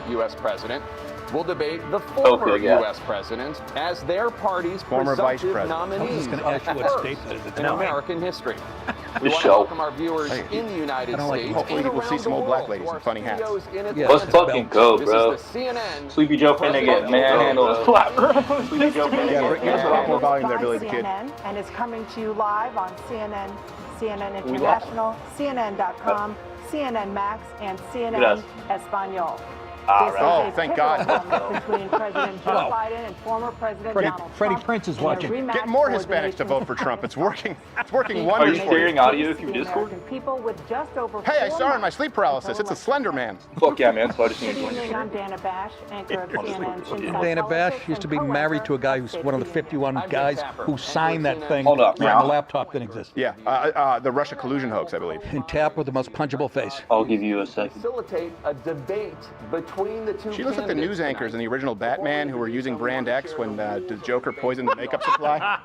U.S. president will debate the former U.S. president as their party's former vice presumptive president. nominee. I was just going to ask you what state that is. In American history. We want to welcome our viewers in the United States. Hopefully we'll see some old black ladies in funny hats. Let's fucking go, bro. This is the CNN Sleepy Joe finna get manhandled. Sleepy Joe finna Yeah, get there's a lot more volume there, Billy the Kid. And is coming to you live on CNN, CNN International, CNN.com, CNN Max, and CNN Espanol. Oh, thank God. Between President Joe Biden and former President Donald Trump. Freddie Prinze is watching. Get more Hispanics to vote for Trump. It's working. It's working Are you wonders for sharing you. audio through Discord? People with just over Hey, I saw her in my sleep paralysis. It's a Slender Man. Fuck yeah, man. So I just need Good to join evening, your I'm Dana Bash, anchor of CNN's Inside Dana Bash Politics used to be and married to a guy who's one of the 51 guys who signed that thing Hold up, when now. the laptop didn't exist. Yeah, the Russia collusion hoax, I believe. And Tap with the most punchable face. I'll give you a second. Facilitate a debate between the two She looks like the news anchors in the original Batman who were using Brand X when the Joker poisoned the makeup supply.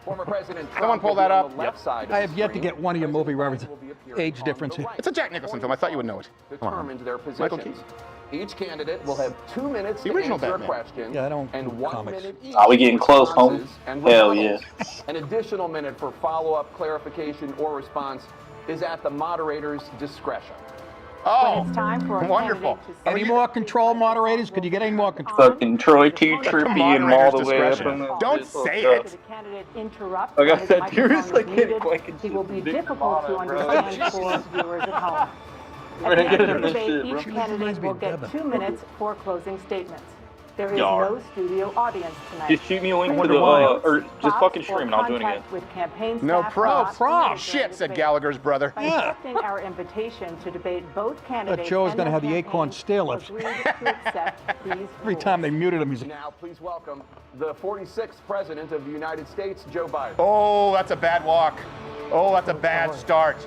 Former President Trump Someone pull will be that on up. the left side of I the have yet to screen. get one of your movie references. Age difference here. It's a Jack Nicholson film. I thought you would know it. Determined their Michael positions. Each candidate will have 2 minutes The to original answer Batman. a question, Yeah, I don't and do 1 comics. minute each. Are we getting close, for homie? responses and Hell rebuttals. yeah. An additional minute for follow-up, clarification, or response is at the moderator's discretion. Oh, It's time for a wonderful. candidate to Any more control, moderators? Could you get any more control? Fucking Troy T. Trippy and all the way up. Discretion. in the- Don't this say little it. stuff. the candidate interrupts Like I and his said, microphone Darius, is like, getting muted, fucking he will be Dick difficult to Romano, bro. understand for viewers at home. We're At the gonna get end of him the this debate, shit, bro. each candidate will get 2 minutes for closing statements. There is Yar. no studio audience tonight. Just shoot me a link to Please the, report or just stops fucking or stream and I'll join again. contact with campaign No staff pro. are not pro. permitted Shit, during said the Gallagher's brother. By accepting our invitation to debate both candidates Joe was and gonna their have the acorn campaigns, stair lifts. agreed to accept these Every rules. time they muted him, he's like, Now, please welcome the 46th President of the United States, Joe Biden. Oh, that's a bad walk. Oh, that's a bad start.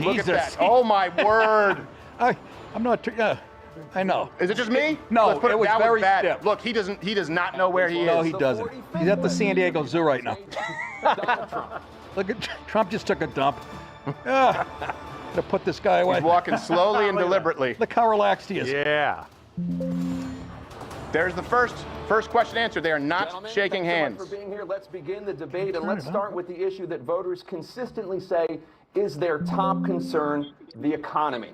Look at that. Oh, my word. I'm not. I know. Is it just me? No, Let's put it was that very bad. stiff. Look, he does not know where he No, is. he doesn't. He's at the San Diego Zoo right now. Donald Trump. Look at Trump just took a dump. To put this guy away. He's walking slowly and deliberately. Look how relaxed he is. Yeah. There's the first question answered. They are not Gentlemen, shaking thanks so hands. much for being here. Let's begin the debate, and let's start with the issue that voters consistently say is their top concern, the economy.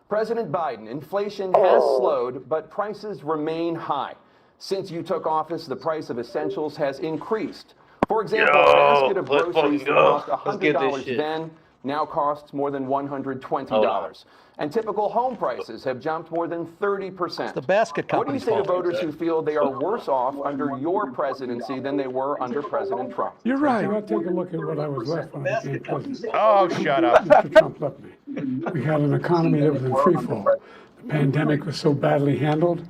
President Biden, inflation has slowed, but prices remain high. Since you took office, the price of essentials has increased. For example, a basket of let's groceries fucking that go. cost Let's get this $100 shit. then now costs more than $120. And typical home prices have jumped more than 30%. The basket What do you company's say to fault. voters who feel they are worse off under your presidency than they were under President Trump? You're right. You got to take a look at what I was left when I became president. Oh, shut up. Mr. Trump left me. We had an economy that was in free fall. The pandemic was so badly handled.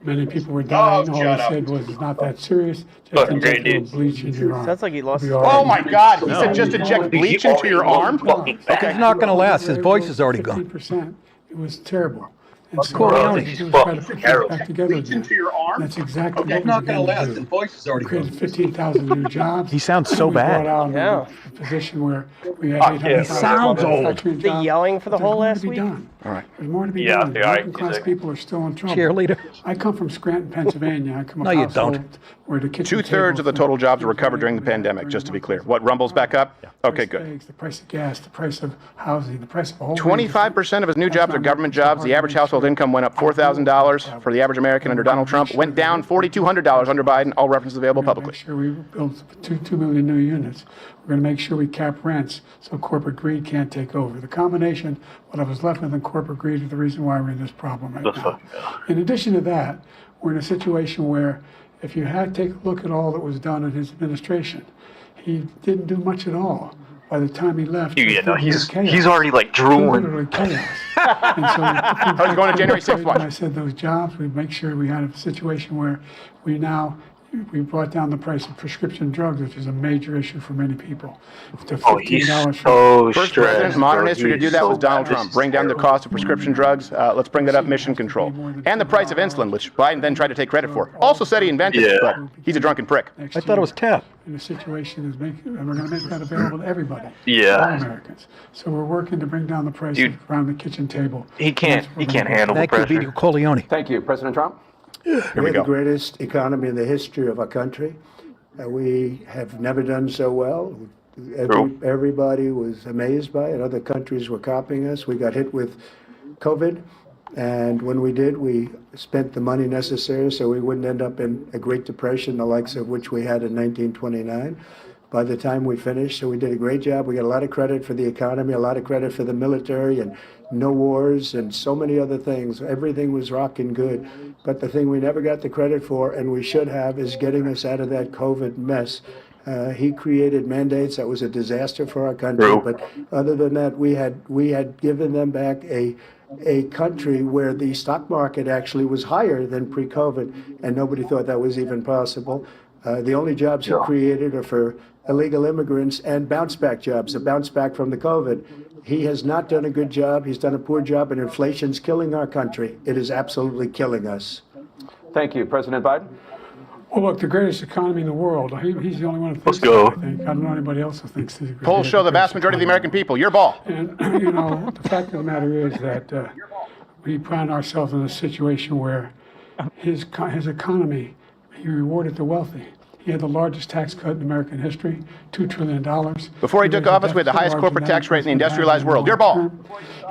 Many people were dying. All shut he up. said was, it's not that serious. Just Fucking inject great a little dude. bleach in your arm. Sounds like he lost his You'll be all Oh, my right. God. He said just inject bleach into your arm? Fucking Okay. He's not going to last. His voice is already gone. 15%. It was terrible. And so Corleone. what we did was try to put things back together again. arm? That's exactly what He's we not going to began last. to His do. voice is already We created gone. 15,000 new jobs. He sounds so We bad. brought out Yeah. a position where we had yeah. 800,000 Sounds old. manufacturing The jobs. yelling for the But whole there's last more to be week? done. All right. There's more to be Yeah, done. they are. Working class Exactly. people are still in trouble. Cheerleader. I come from Scranton, Pennsylvania. I come No, from a you don't. household where the kitchen Two-thirds of the total jobs were recovered during the pandemic, just to be clear. What, Rumble's back up? Okay, good. The price of gas, the price of housing, the price of a whole range of 25% of his new jobs are government jobs. The average household income went up $4,000 for the average American under Donald Trump. Went down $4,200 under Biden. All references available We're gonna publicly. make sure we build 2 million new units. We're going to make sure we cap rents so corporate greed can't take over. The combination, what I was left with in corporate greed is the reason why we're in this problem right now. In addition to that, we're in a situation where if you had to take a look at all that was done in his administration, he didn't do much at all. By the time he left, Yeah, it no, was chaos. he's already like It was drooling. literally chaos. And so How's it going to January 6th? I said those jobs, we make sure we had a situation where we now we brought down the price of prescription drugs, which is a major issue for many people. To Oh, he's $15 so First stressed. president in modern bro. history to He's do that so was Donald mad. Trump. Bring down the cost of prescription drugs. Let's bring that up, mission control. And the price of insulin, which Biden then tried to take credit for. Also said he invented it, Yeah. but he's a drunken prick. next I thought it was year. Ted. And the situation is making, and we're going to make that available to everybody. Yeah. All Americans. So we're working to bring down the prices Dude. around the kitchen table. He can't handle the Thank you, pressure. Vito Corleone. Thank you, President Trump. Here we We're the go. greatest economy in the history of our country. We have never done so well. True. Everybody was amazed by it. Other countries were copying us. We got hit with COVID, and when we did, we spent the money necessary so we wouldn't end up in a Great Depression, the likes of which we had in 1929. By the time we finished, so we did a great job. We got a lot of credit for the economy, a lot of credit for the military, and no wars, and so many other things. Everything was rocking good. But the thing we never got the credit for, and we should have, is getting us out of that COVID mess. He created mandates that was a disaster for our country. True. But other than that, we had given them back a country where the stock market actually was higher than pre-COVID, and nobody thought that was even possible. The only jobs he created are for illegal immigrants and bounce back jobs, a bounce back from the COVID. He has not done a good job. He's done a poor job, and inflation's killing our country. It is absolutely killing us. Thank you, President Biden. Well, look, the greatest economy in the world. He's the only one who thinks Let's go. that, I think. I don't know anybody else who thinks this. Polls show the vast majority of the American people. Your ball. And, the fact of the matter is that we find ourselves in a situation where his economy, he rewarded the wealthy. He had the largest tax cut in American history, $2 trillion. Before he took office, we had the highest corporate tax rate in the industrialized world. Your ball.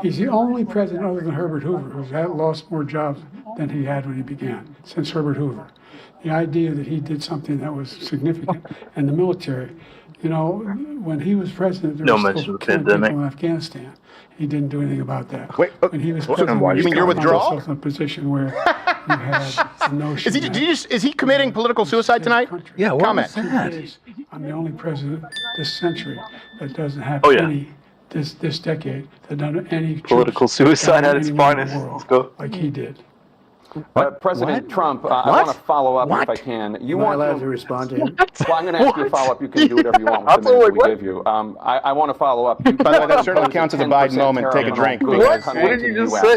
He's the only president other than Herbert Hoover who's lost more jobs than he had when he began, since Herbert Hoover. The idea that he did something that was significant, and the military, when he was president, there No was mention still of the killing pandemic. people in Afghanistan. He didn't do anything about that. Wait, when he was what? president, You mean your we found withdrawal? ourselves in a position where you had the notion Is he committing political suicide tonight? Yeah, what Comment. was that? I'm the only president this century that doesn't have Oh, yeah. any, this decade, that done any Political troops suicide down at its anywhere in the finest. world Let's go. like he did. President Trump, I What? want to follow up What? if I can. You Am I want allowed to to respond to him? Well, I'm going to ask you a follow-up. You can do whatever you want with the Absolutely. minutes we give you. I want to follow up. By the way, that certainly counts as a Biden moment. Take a drink. What? What did you just say?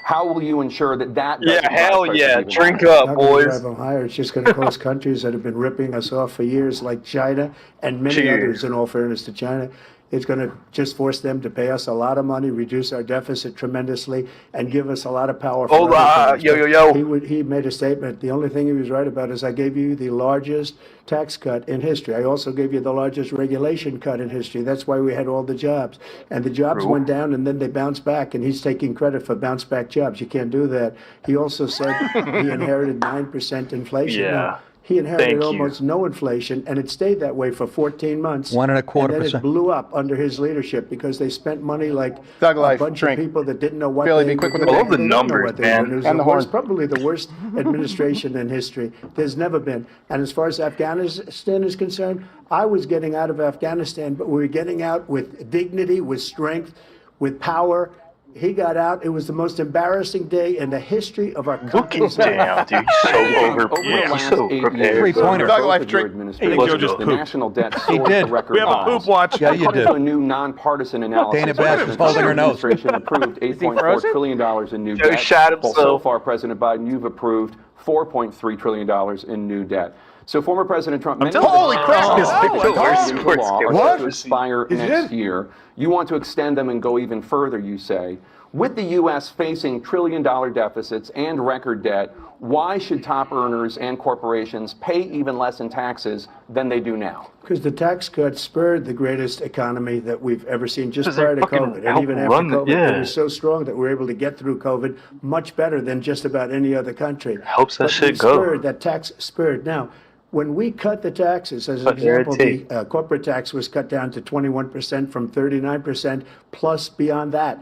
How will you ensure that Yeah, doesn't hell rise yeah. even Drink higher? up, Not gonna drive boys. them higher. It's just going to cost countries that have been ripping us off for years, like China and many Cheers. others, in all fairness to China. It's going to just force them to pay us a lot of money, reduce our deficit tremendously, and give us a lot of power. for Hold other on, things. yo. He made a statement. The only thing he was right about is I gave you the largest tax cut in history. I also gave you the largest regulation cut in history. That's why we had all the jobs. And the jobs went down, and then they bounced back, and he's taking credit for bounce back jobs. You can't do that. He also said he inherited 9% inflation. Yeah. No, he inherited Thank you. almost no inflation, and it stayed that way for 14 months. 1.25%. And then it blew up under his leadership because they spent money like Thug a life, bunch drink. of people that didn't know what Billy, they be quick were with the doing. I love the They didn't know numbers, what they were man. doing. It was And the the worst, horn. probably the worst administration in history. There's never been. And as far as Afghanistan is concerned, I was getting out of Afghanistan, but we were getting out with dignity, with strength, with power. He got out. It was the most embarrassing day in the history of our Look country's at damn, dude. You're so Over the overprepared. You're last so 8 prepared. years, Three-pointer. both Dog life of your trick. administrations, Joe just the pooped. national debt He soared did. to record We have a highs. poop watch. Yeah, you According did. to a new nonpartisan analysis, Dana Bash the is holding her nose. administration approved $8.4 trillion in new Joe debt. shot Well, so himself. far, President Biden, you've approved $4.3 trillion in new debt. So former President Trump, many of the Holy crap, bills this that picture were works. signed into law are What? set to expire next year. You want to extend them and go even further, you say. With the U.S. facing trillion-dollar deficits and record debt, why should top earners and corporations pay even less in taxes than they do now? Because the tax cuts spurred the greatest economy that we've ever seen just 'Cause they prior to fucking COVID. And even after outrun it, COVID, yeah. it was so strong that we were able to get through COVID much better than just about any other country. Helps that But shit we go. spurred, that tax spurred. Now, when we cut the taxes, as an But example, guarantee. the corporate tax was cut down to 21% from 39%, plus beyond that.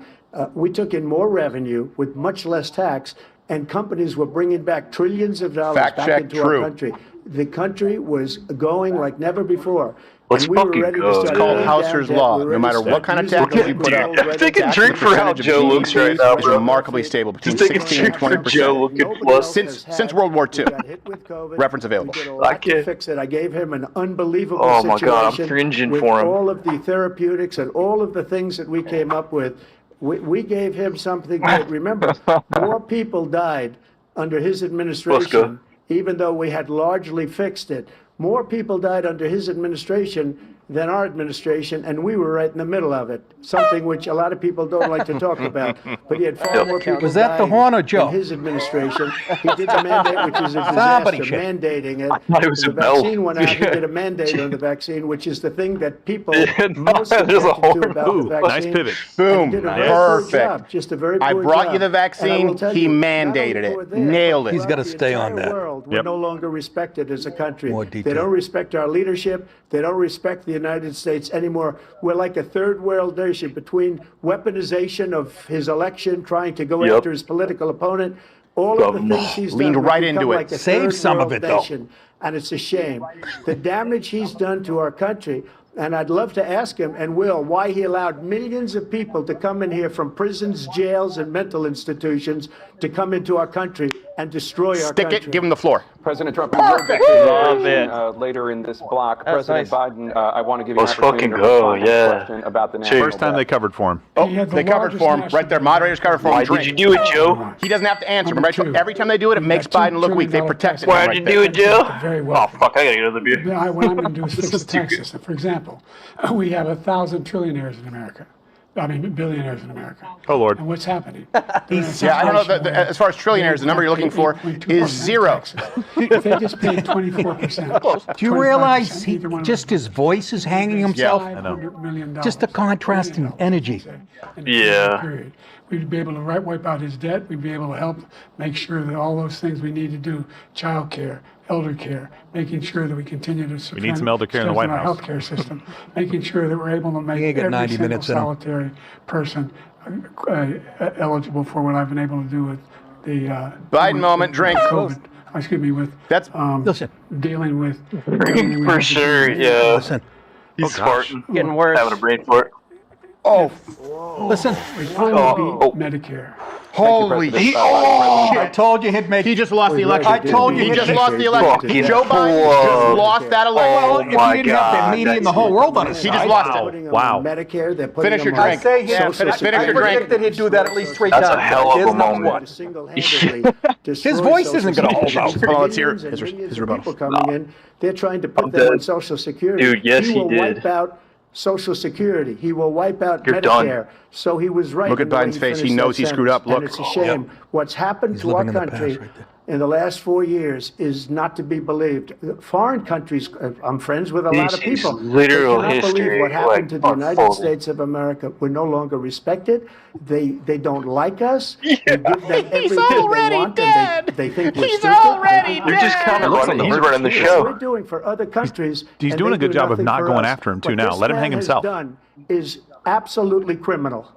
We took in more revenue with much less tax, and companies were bringing back trillions of dollars Fact back check, into true. our country. The country was going like never before. Let's And we were fucking ready to go. start It's called paying Hauser's down debt. Law. We were No ready matter to what start kind of using taxes you the put up, old Take a tax drink as for how percentage of Joe looks right now, is bro. remarkably stable, between Just take a 16 and drink for 20%. Joe looking Nobody plus. else Since- has since had. World War We II. got hit with COVID. Reference available. We did a I lot to can't- fix it. I gave him an unbelievable Oh situation. my God, I'm cringing with for him. all of the therapeutics and all of the things that we came up with. We gave him something that, remember, more people died under his administration, even though we had largely fixed it. More people died under his administration than our administration, and we were right in the middle of it. Something which a lot of people don't like to talk about. But he had far more people Was that the dying horn or Joe? in his administration. He did the mandate, which is a Somebody disaster, should. mandating it. thought it was The a bell. vaccine went out, he did a mandate on the vaccine, which is the thing that people Yeah, no, most there's a objected horn. to about Ooh, the nice vaccine. pivot. And he Boom. did a very poor Perfect. job, just a very I poor brought job. you the And I vaccine, will tell he you, not mandated only it. were there, Nailed it. He's gotta throughout the stay on entire that. world, we're Yep. no longer respected as a country. More They detail. don't respect our leadership. They don't respect the United States anymore. We're like a third world nation between weaponization of his election, trying to go Yep. after his political opponent. All of the things he's Leaned done, we've right become into it. like a Save third some of world it, though. nation, and it's a shame. The damage he's done to our country. And I'd love to ask him, and will, why he allowed millions of people to come in here from prisons, jails, and mental institutions to come into our country and destroy our Stick country. it, give him the floor. President Trump, you heard Perfect. the Love declaration, it. later in this block. That's President nice. Biden, I want to give you Let's an opportunity fucking to go, respond to the yeah. question about the national First time debt. they covered for him. Oh, He had the they covered largest for him. national Right there, debt. moderators covered for him. Why Drink. did you do it, Joe? He doesn't have to answer. Number Remember, two. every time they do it, it We've makes got $2 Biden look weak. They trillion protect it. Why right did you there. do it, Joe? Very Oh, well. fuck, I gotta get another beer. What I'm going to do is fix the tax system. For example, we have 1,000 trillionaires in America. I mean, billionaires in America. Oh, Lord. And what's happening? Yeah, I don't know. As far as trillionaires, the number you're looking for is 0. If they just paid 24%. Do you 25%, realize either one of just them. his voice is hanging himself? $500 million. Just the contrasting energy. in a Yeah. period. We'd be able to wipe out his debt. We'd be able to help make sure that all those things we need to do, child care, elder care, making sure that we continue to We need some elder care in the White strengthen our House. healthcare system, making sure that we're able to make ain't got every 90 single minutes in 'em. solitary person eligible for what I've been able to do with the Biden with moment, drink. COVID, excuse me, with That's- dealing with dealing with For sure, yeah. Listen, He's farting. Getting worse. Having a brain fart. Oh, listen. We finally beat Medicare. holy President shit. Biden. I told you he'd make He just lost the Well, election. he did. I told you He he just did. lost the election. Fucking Joe Biden whoa. just lost that election. Well, Oh if he my didn't have the God, media and the that's whole world on his He side. just lost it. Putting them Wow. on Medicare, they're putting Finish your them on drink. I say Yeah, him. finish I your drink. predicted he'd do that at least 3 That's a times. hell of a Here's number moment. one. Single-handedly destroy His voice Social isn't gonna hold Security. out. Hold on, let's hear Millions and his millions of rebuttal. people coming in, they're trying to put I'm them on dead. Social Security. Dude, yes, he will did. wipe out Social Security. He will wipe out You're Medicare. done. So he was right. Look at in the way Biden's face. He finished knows that he screwed up. sentence. Look. And it's a shame. What's happened He's to our living in the country past right there. in the last 4 years is not to be believed. Foreign countries, I'm friends with a lot of This is people. literal They cannot believe history, what happened like, to the United unfolding. States of America. We're no longer respected. They don't like us. We give them everything already they want, dead. and they think we're He's stupid. already They're just kind of running. He's running the What we're show. doing for other countries. He's and doing they a good do job of nothing not for going us. after him, too, What now. this Let him man hang has himself. done is absolutely criminal.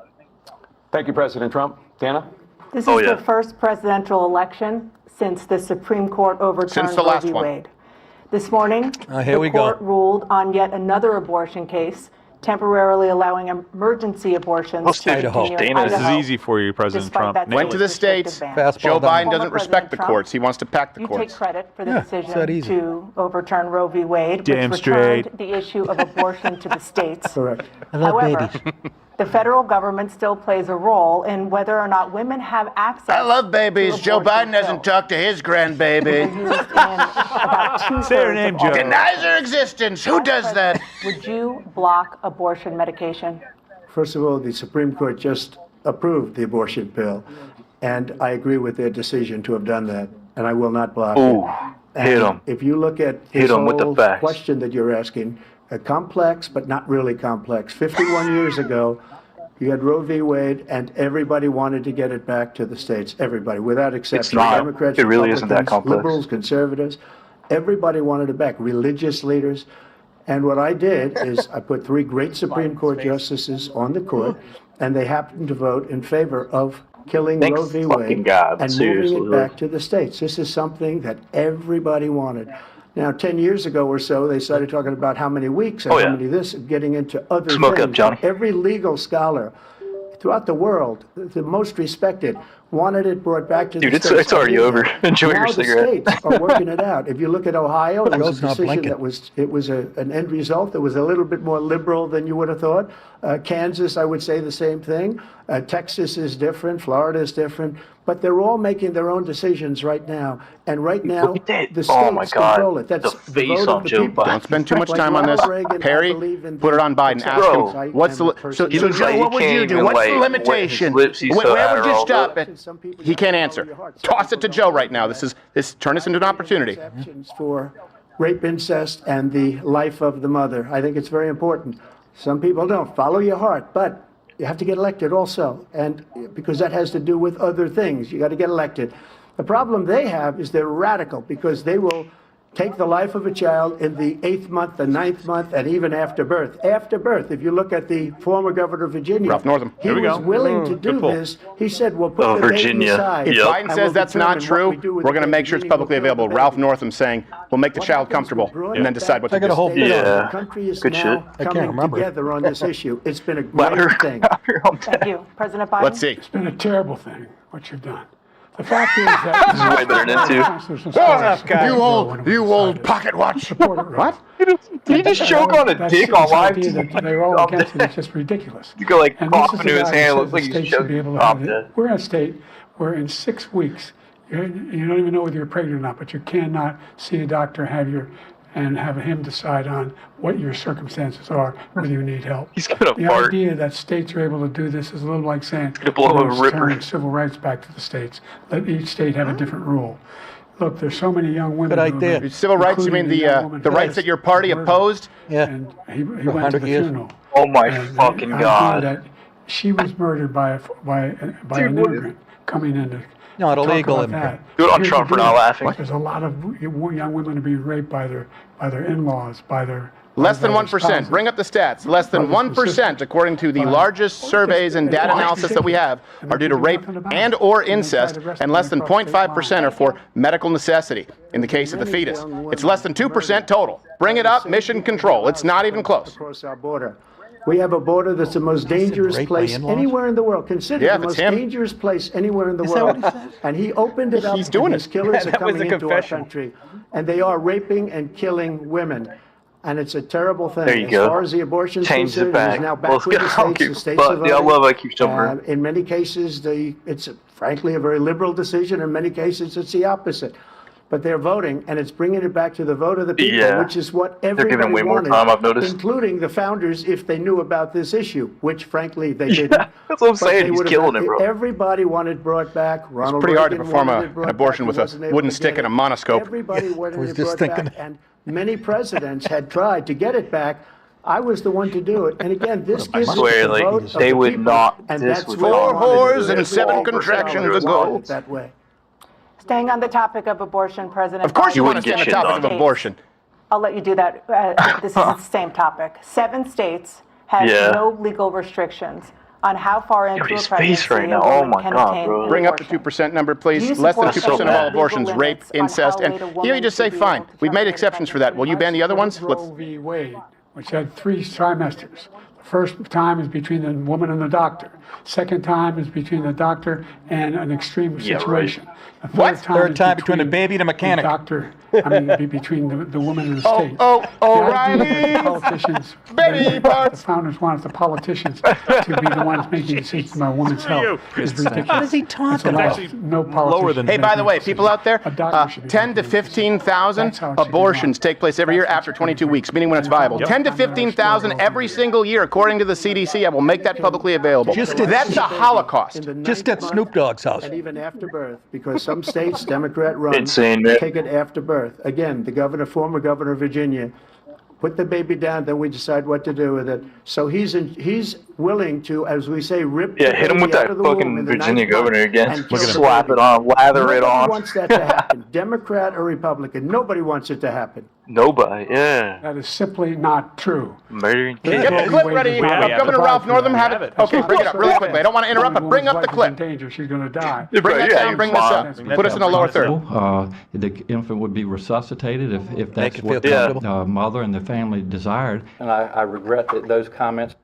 Thank you, President Trump. Dana? This Oh, is yeah. the first presidential election since the Supreme Court overturned Since the Roe last v. one. Wade. This morning, here we the go. court ruled on yet another abortion case, temporarily allowing emergency abortions Let's to do Idaho. continue in Dana, this is Idaho, easy for you, President despite Trump. that Went to the state's states. restrictive ban. Fastball Joe down. Biden Former doesn't respect the President courts. He wants to pack the You take courts. credit for the Yeah, it's that decision easy. to overturn Roe v. Wade, Damn which returned straight. the issue of abortion to the states. Correct. I love However, babies. the federal government still plays a role in whether or not women have access. I love babies. to Joe abortion Biden doesn't pills. talk to his grandbaby. Used in about two-thirds Say her name, of all Joe. Denies her existence. Who does that? Would you block abortion medication? First of all, the Supreme Court just approved the abortion bill, and I agree with their decision to have done that, and I will not block Ooh, it. hit And 'em. If you look at Hit this 'em with the whole facts. question that you're asking, complex but not really complex. 51 years ago, you had Roe v. Wade, and everybody wanted to get it back to the states. Everybody, without exception. not. Democrats, It really isn't that Republicans, complex. Liberals, conservatives, everybody wanted it back. Religious leaders. And what I did is I put 3 great Supreme Court justices on the court, and they happened to vote in favor of killing Thank Roe v. fucking Wade God, and seriously. moving it back to the states. This is something that everybody wanted. Now, 10 years ago or so, they started talking about how many weeks and Oh, how yeah. many this, getting into other Smoke things. up, Johnny. Every legal scholar throughout the world, the most respected, wanted it brought back to Dude, the it's states. already over. Enjoy Now your the cigarette. states are working it out. If you look at Ohio, it was Girl's a not decision blinking. it was an end result that was a little bit more liberal than you would have thought. Kansas, I would say the same thing. Texas is different. Florida is different. But they're all making their own decisions right now. And right now, Look at that. the states Oh my God. control it. That's The the face vote on of the Joe people. Biden. Don't spend too much Like time on this. Ronald Reagan, I Perry, believe in put it on Biden. Ask Bro. him, what's the, so He so looks Joe, like what he would you can't do? even, What's the like, wet his limitation? lips. He's Where so would you Adderall, stop bro. it? He can't answer. Toss it to Joe right now. Turn this into an opportunity. Exceptions for rape, incest, and the life of the mother. I think it's very important. Some people don't. Follow your heart, but you have to get elected also, and because that has to do with other things. You got to get elected. The problem they have is they're radical because they will take the life of a child in the 8th month, the 9th month, and even after birth. After birth, if you look at the former governor of Virginia, Ralph Northam. he There we was go. willing to do pull. this. He said, "Well, put Oh, the baby Virginia. aside." If Yep. Biden and says we'll that's not determine what true, we do with we're the going to baby, make sure it's meaning publicly we'll kill the available. Ralph baby. Northam saying, we'll make the What child happens comfortable with brilliant and then decide what to I got a do. whole bit on Yeah. The country is Good now shit. I can't coming remember. together on this issue. It's been a Louder. great thing. Thank you. President Biden? Let's see. It's been a terrible thing, what you've done. The fact is that. way better than two. Constitutional status- You old pocket watch. Support it, right? What? Did he just choke on a That's dick the on live idea TV? that they're all against it. It's just ridiculous. You go like And this cough is into the his guy who hand. says Looks like the he's state should be able to choked. have it. We're in a state where in 6 weeks, you don't even know whether you're pregnant or not, but you cannot see a doctor, and have him decide on what your circumstances are, whether you need help. He's gonna The fart. idea that states are able to do this is a little like saying, gonna blow a let's ripper. turn civil rights back to the states. Let each state have a different rule. Look, there's so many young women. Good who idea. have been- Civil rights, you mean including a young woman the who rights was that your party murdered. opposed? Yeah. And he went to 100 the years. funeral. Oh my And fucking the idea God. that she was murdered by an Dude, what is- immigrant coming in to Not talk illegal about immigrant. that. Good on Here's Trump the for not deal. laughing. There's a lot of young women are being raped by their in-laws, by their Less than by their 1%. spouses. Bring up the stats. Less than Brothers and 1%, sisters. according to the largest surveys and data analysis that we have, are due to rape and or incest, and less than 0.5% are for medical necessity in the case of the fetus. It's less than 2% total. Bring it up, mission control. It's not even close. Across our border. We have a border that's the most dangerous raped by place in-laws? anywhere in the world. Consider Yeah, the if it's most him. dangerous place anywhere in the that world. what he said? And he opened it up. He's doing and it. These killers are That was coming a into our confession. country, and they are raping and killing women. And it's a terrible thing. There you as go. far as the abortion Change it considered, back. it is now back Let's with go. the states. Okay, The states but are yeah, I voting. love I keep jumping. In many cases, it's frankly a very liberal decision. In many cases, it's the opposite. But they're voting, and it's bringing it back to the vote of the people, Yeah. which is what They're everybody giving way more wanted, time, I've noticed. including the founders, if they knew about this issue, which frankly they didn't. That's what I'm But saying. they He's would have killing had it, bro. Everybody wanted brought back. Ronald It's pretty hard to Reagan perform wanted it an brought abortion back. with He a wasn't able wooden to stick get and a it. monoscope. Everybody wanted was it just brought thinking back, that. and many presidents had tried to get it back. I was the one to do it. And again, this gives us swear, the like, vote of they the would people, not- and this that's would what not- they wanted to Four do. whores and That's 7 all contractions wanted ago. it that way. Staying on the topic of abortion, President Of course you Biden- want to stay on the wouldn't get topic shit of abortion. I'll let you do that. This is the same topic. 7 states have Yeah. no legal restrictions on how far into at a his pregnancy face right a now. Oh woman my can God, obtain bro. an Bring up the abortion. 2% number, Do please. you Less than support 2% of any all legal abortions, rape, limits on how incest, and late a here woman you just should say, be fine, able to we've made terminate a exceptions for that. Will you ban the other ones? Roe v. Wade, which had 3 trimesters. The first time is between the woman and the doctor. Second time is between the doctor and an extreme Yeah, right. situation. The What? Third time between the baby and the mechanic. doctor, between the woman and the Oh, state. oh, The idea O'Reilly! that the politicians, Baby the parts. founders wanted the politicians to be the ones making decisions about women's health is ridiculous. What is he It's talking a law. about? No politician. than- Hey, by the way, people out there, A doctor should be 10 to making decisions. 15,000 That's how it should be abortions done. take place every year That's what after should be 22 done. weeks, meaning when it's viable. 10 to 15,000 every single year, according to the CDC. I will make that publicly available. Just to- That's a Holocaust. In the Just ninth at month Snoop Dogg's house. And even after birth, because some states, Democrat run, Insane, man. take it after birth. Again, the former governor of Virginia, put the baby down, then we decide what to do with it. So he's willing to, as we say, rip the Yeah, hit him with baby out that of the womb fucking in the Virginia ninth month governor again. and kill the Slap baby. it on, lather it Nobody on. wants that to happen. Democrat or Republican, nobody wants it to happen. Nobody, yeah. That is simply not true. Murdering There's kids. Get the no clip way ready. to have it. Governor provide Ralph for Northam, that. have it. That's Okay, not bring it up really so quickly. I don't want to interrupt, but bring up the Woman's clip. life is in danger. She's going to die. Bring that down, bring this up. Put us in the lower third. The infant would be resuscitated if that's it feel what the comfortable. mother and the family desired. And I regret that those comments.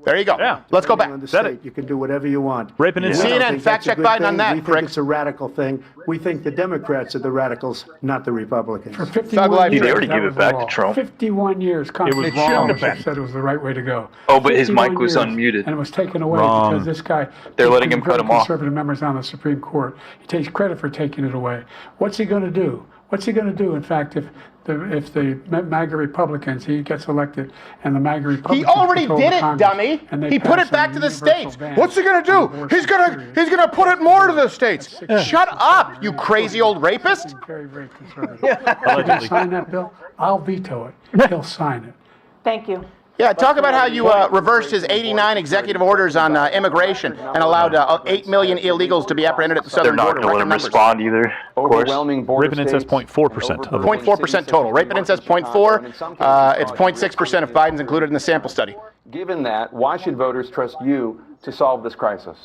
There you go. Yeah. Let's go back. On the Said state, you can do whatever you want. Rape and We incest. don't CNN, think fact that's a check good Biden on thing. that, We think prick. it's a radical thing. We think the Democrats are the radicals, not the Republicans. For 51 Life years, They already that gave it was the back to law. Trump. 51 years, Constitutional wrong. Congress said it was the right way to go. Oh, but his 51 mic was years, unmuted. And it was taken away Wrong. because this guy. They're letting these him cut very him off. Conservative members on the Supreme Court. He takes credit for taking it away. What's he going to do? What's he going to do? In fact, if the MAGA Republicans, he gets elected, and the MAGA Republicans He already control did the it, Congress, dummy. and they He put pass it back a to the universal states. ban What's he gonna do? on abortion, He's gonna put it more to the states. Shut up, you crazy old rapist. Very, very conservative. He'll sign that bill. I'll veto it. He'll sign it. Thank you. Yeah, talk about how you reversed his 89 executive orders on immigration and allowed 8 million illegals to be apprehended at the They're southern not border. going to let Record him numbers. respond either. Of course. Overwhelming border Rape and incest, states 0.4% and of the 0.4% total. Rape and incest 0.4. It's 0.6% if Biden's included in the sample study. Given that, why should voters trust you to solve this crisis?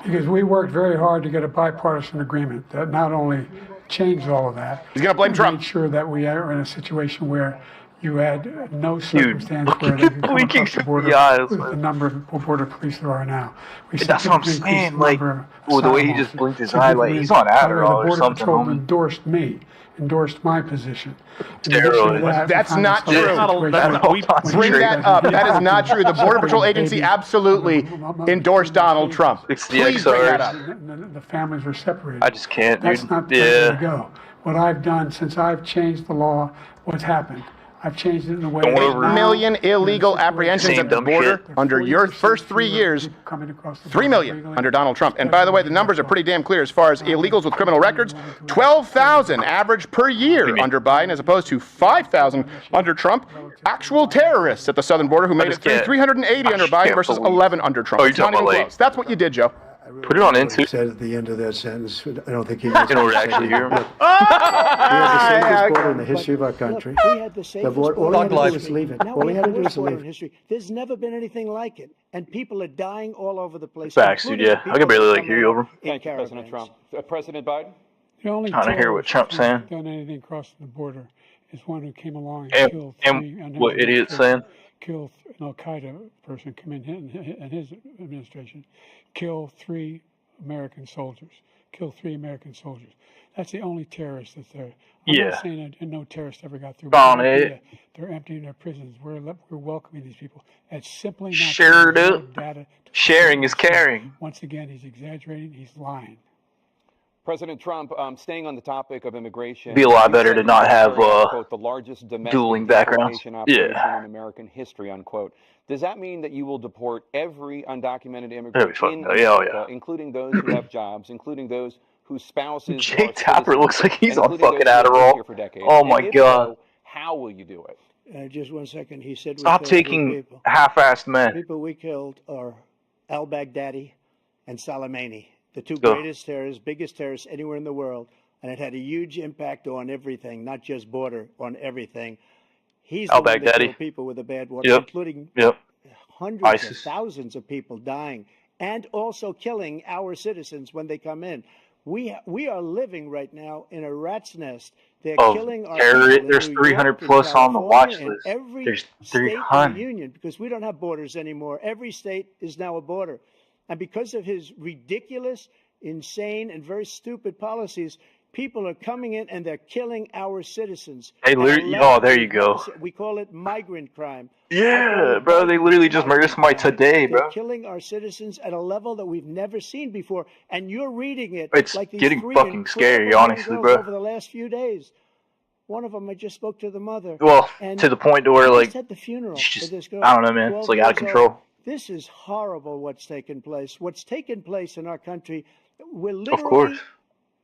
Because we worked very hard to get a bipartisan agreement that not only changed all of that. He's gonna blame but Trump. Made sure that we are in a situation where you had no circumstance where they could come blinking across the border through the eyes, with man. the number of border police there are now. We That's what I'm significantly increased saying, the like, number of well, the way he asylum just blinked his officers. eye, like, he's on By the way, Adderall the or Border something, Patrol homie. endorsed my position. In Steroids. addition to that, we That's found not ourselves in true. a That's not situation a- when that's Bring you that guys up. did That is not true. The Border Patrol agency absolutely endorsed Donald Trump. It's the Please bring that up. The families were separated. I just can't, That's dude. not the way to Yeah. go. What I've done since I've changed the law, what's happened? I've changed it in a way. Don't that over- now Million illegal we're in a apprehensions Same at the dumb border shit. under your 40% first 3 fewer years. people coming across the 3 border million legally. under Donald Trump. And by the way, the numbers are pretty damn clear as far as illegals with criminal records. 12,000 average per year under Biden as opposed to 5,000 under Trump. Actual terrorists at the southern border who made it just through can't- 380 under I Biden can't versus believe- 11 under Trump. Oh, you're It's not talking even about, like- close. That's what you did, Joe. Put it on What he into. said at the end of that sentence, I don't think he In order to actually hear him. We had the safest border in the history of our country. We had the safest All border. he had to do was leave it. Now All we he have had the to do worst was border leave in it. history. There's never been anything like it, and people are dying all over the place. Facts, dude, including yeah. I people can barely, that like, come hear you in over. in Thank you, President caravans. Trump. President Biden? The only Trying to hear what terrorist Trump's who's saying. done anything crossing the border is one who came along And- killed and three. under what his idiot's administration, saying? Killed an Al Qaeda person come in and his administration, kill 3 American soldiers. Kill 3 American soldiers. That's the only terrorist that's there. I'm Yeah. not saying that no terrorist ever got through. On but it. They're emptying their prisons. We're welcoming these people. It's simply not Shared true. There's up. no data to Sharing is support it. caring. Once again, he's exaggerating. He's lying. President Trump, staying on the topic of immigration. Be a lot you better said to not have, quote, the largest domestic dueling backgrounds. deportation operation Yeah. in American history, unquote. Does that mean that you will deport every undocumented That'd immigrant be fun, in though. Yeah, oh, America, yeah. incling those who have jobs, including those whose spouses Jake are Tapper citizens, looks like he's and on including fucking those who have lived Adderall. here for decades? Oh And my if God. so, how will you do it? Just 1 second. He said we Stop killed 3 taking people. half-assed men. People we killed are al-Baghdadi and Soleimani, the 2 Go. greatest terrorists, biggest terrorists anywhere in the world, and it had a huge impact on everything, not just border, on everything. He's the one that Al-Baghdadi. killed people with a bad water, Yep. including Yep. hundreds ISIS. of thousands of people dying, and also killing our citizens when they come in. We are living right now in a rat's nest. They're Oh, killing our terror- people in there's New 300 York, in plus on the California, watch in list. every There's state in 300. the union, because we don't have borders anymore. Every state is now a border. And because of his ridiculous, insane, and very stupid policies, people are coming in and they're killing our citizens. Hey, And literally- 11 oh, there you go. We call it migrant crime. Yeah, bro, they literally just murdered somebody today, They're bro. killing our citizens at a level that we've never seen before, and you're reading it. It's like these getting 3 fucking scary, incredible young honestly, girls bro. Over the last few days, one of them I just spoke to the mother. Well, and to the point to where, I like, just had the funeral it's for just, this girl, I don't know, man. 12 It's, like, out of years control. old. This is horrible. What's taken place? What's taken place in our country? We're literally Of course.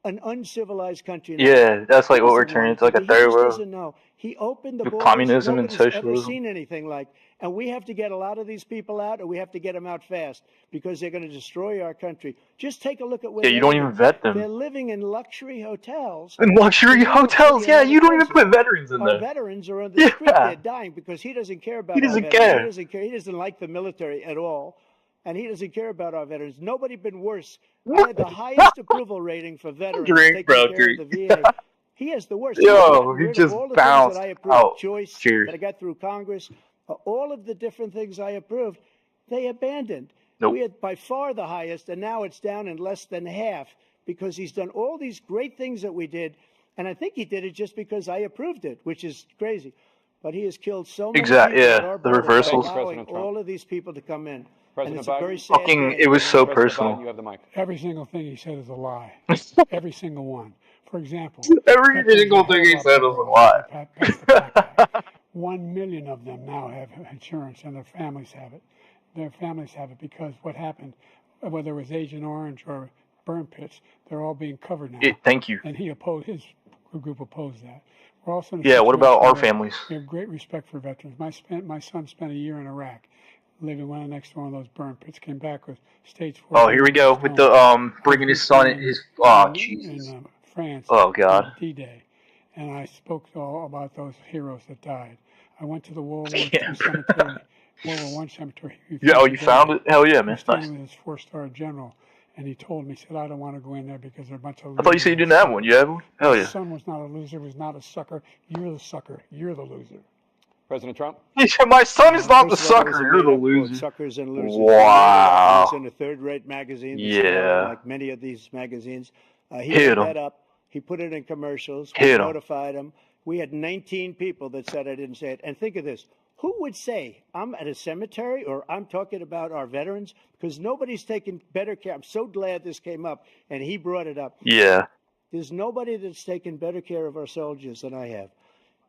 an uncivilized country. Yeah, that's like what we're He turning into, like a he third just world. doesn't know. He opened the With borders. communism and Nobody's ever socialism. seen anything like. And we have to get a lot of these people out, or we have to get them out fast because they're going to destroy our country. Just take a look at where Yeah, you don't they're even living. vet them. They're living in luxury hotels. In luxury You know, hotels, yeah, another you don't even place. put veterans in Our there. veterans are on the street. Yeah. They're dying because he doesn't care about He doesn't our veterans. care. He doesn't care. He doesn't like the military at all. And he doesn't care about our veterans. Nobody been worse. I had the highest approval rating for veterans Drink, taking bro, care drink. of the VA. He has the worst. Yo, He's gotten he rid of just all the bounced things that I approved, out. choice Cheers. that I got through Congress, all of the different things I approved, they abandoned. Nope. We had by far the highest, and now it's down in less than half because he's done all these great things that we did, and I think he did it just because I approved it, which is crazy. But he has killed so many people Yeah, at our the border, reversals. allowing President Trump. all of these people to come in. President and it's a Biden? very sad Fucking, day. it was so President personal. Biden, you have the mic. Every single thing he said is a lie. Every single one. For example, Every veterans single are thing he held said up was a lie. Pass the plaque back. 1 million of them now have insurance, and their families have it. Their families have it because what happened, whether it was Agent Orange or burn pits, they're all being covered now. Thank you. And he opposed, his group opposed that. We're also in a Yeah, what about situation our where families? We have great respect for veterans. My son spent a year in Iraq, living right next to one of those burn pits. Came back with stage 4. Oh, here we go with the bringing his son in his. Oh, Jesus. In France. Oh, God. On D-Day, and I spoke all about those heroes that died. I went to the World War Yeah, II cemetery, World War I cemetery. Yeah, oh, you found it? Hell yeah, man. He was standing Nice. with his 4-star general, and he told me, he said, I don't want to go in there because they're a bunch of I thought you said you didn't have one. You have one? Hell His yeah. son was not a loser, was not a sucker. You're the sucker. You're the loser. President Trump? He said, my son is not the First of all, it was sucker. a You're the made-up book, loser. Suckers and Losers. Wow. He was in a third-rate magazine. Yeah. Like many of these magazines. He Hit put 'em. that up. He put it in commercials. We Hit 'em. notified him. We had 19 people that said I didn't say it. And think of this. Who would say I'm at a cemetery or I'm talking about our veterans? Because nobody's taken better care. I'm so glad this came up and he brought it up. Yeah. There's nobody that's taken better care of our soldiers than I have.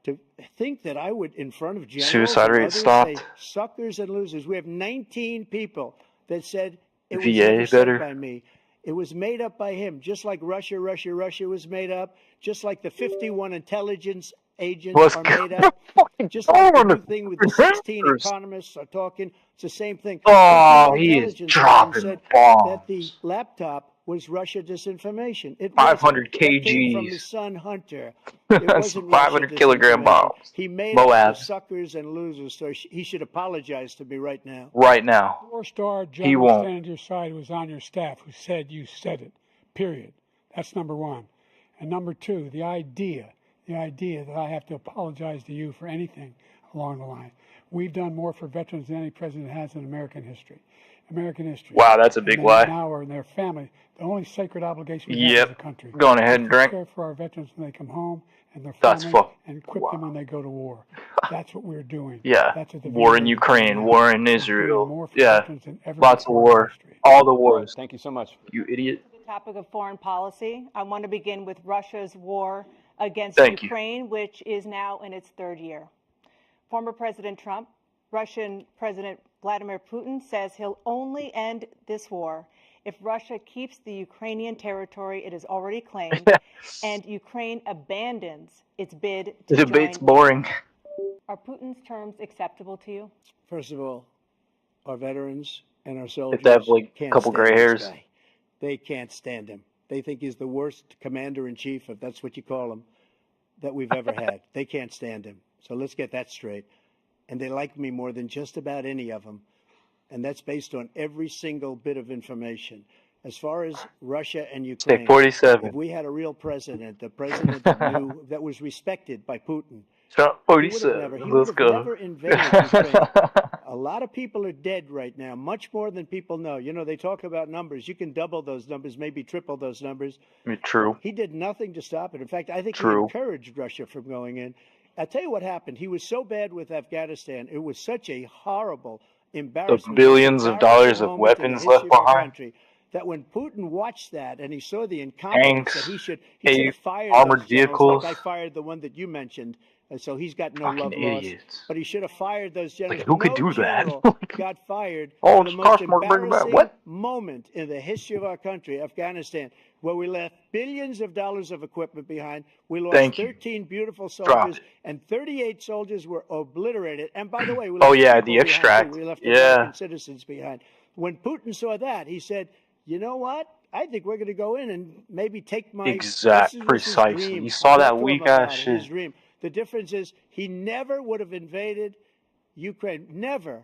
To think that I would, in front of generals Suicide and rate others, stopped. say suckers and losers. We have 19 people that said it was VA never said better. by me. It was made up by him, just like Russia was made up, just like the 51 intelligence agents Let's are go. made up, Fucking just like the darn new it. thing with the 16 Remembers. economists are talking. It's the same thing. Oh, 51 he is intelligence dropping said bombs. that the laptop was Russia disinformation. It 500 wasn't. That came from kgs. his son Hunter. That's wasn't Russia 500 kilogram disinformation. bombs. He made up Moab. the suckers and losers, so he should apologize to me right now. Right now. 4-star He general won't. standing to your side who was on your staff who said you said it. Period. That's number one. And number two, the idea that I have to apologize to you for anything along the line. We've done more for veterans than any president has in American history. Wow, that's a big And lie. Now are in their family. The only sacred obligation we have as a Yep. country. Going ahead and is to drink. care for our veterans when they come home and their That's families fuck- and equip them when they go to war. That's what we're doing. Yeah. That's what the War VA in is Ukraine, doing. war in We're doing Israel. more for Yeah. veterans than ever Lots of before in war. history. All the wars. Thank you so much. You idiot. The topic of foreign policy. I want to begin with Russia's war against Thank you. Ukraine, which is now in its third year. Former President Trump, Russian President Vladimir Putin says he'll only end this war if Russia keeps the Ukrainian territory it has already claimed and Ukraine abandons its bid to The debate's join. boring. Are Putin's terms acceptable to you? First of all, our veterans and our soldiers they have, like, a can't couple stand gray this hairs. guy. They can't stand him. They think he's the worst commander-in-chief, if that's what you call him, that we've ever had. They can't stand him. So let's get that straight. And they like me more than just about any of them. And that's based on every single bit of information. As far as Russia and Ukraine, Say 47. if we had a real president, the president that knew, that was respected by Putin, Trump he would have 47. never, he Let's would have go. never invaded Ukraine. A lot of people are dead right now, much more than people know. You know, they talk about numbers. You can double those numbers, maybe triple those numbers. True. He did nothing to stop it. In fact, I think he True. encouraged Russia from going in. I'll tell you what happened. He was so bad with Afghanistan. It was such a horrible, embarrassing, billions of dollars of moment in the weapons history left of our behind. country, that when Putin watched that and he saw the incompetence that Tanks, he should have fired armored those generals, vehicles. like I fired the one that you mentioned, and so he's got no Fucking love lost. idiots. But he should have fired those generals. Like, who could No do that? general got fired Oh, in the it's most cost more to bring them back. embarrassing What? moment in the history of our country, Afghanistan, where we left billions of dollars of equipment behind. We lost Thank you. 13 beautiful Drop soldiers, it. and 38 soldiers were obliterated. And by the way, we Oh left yeah, people the behind, too. extract. We left Yeah. American citizens behind. When Putin saw that, he said, "You know what? I think we're going to go in and maybe take my Exact, this is precisely. His dream. You saw I that talked to him weak about ass it, shit. His dream. The difference is he never would have invaded Ukraine. Never.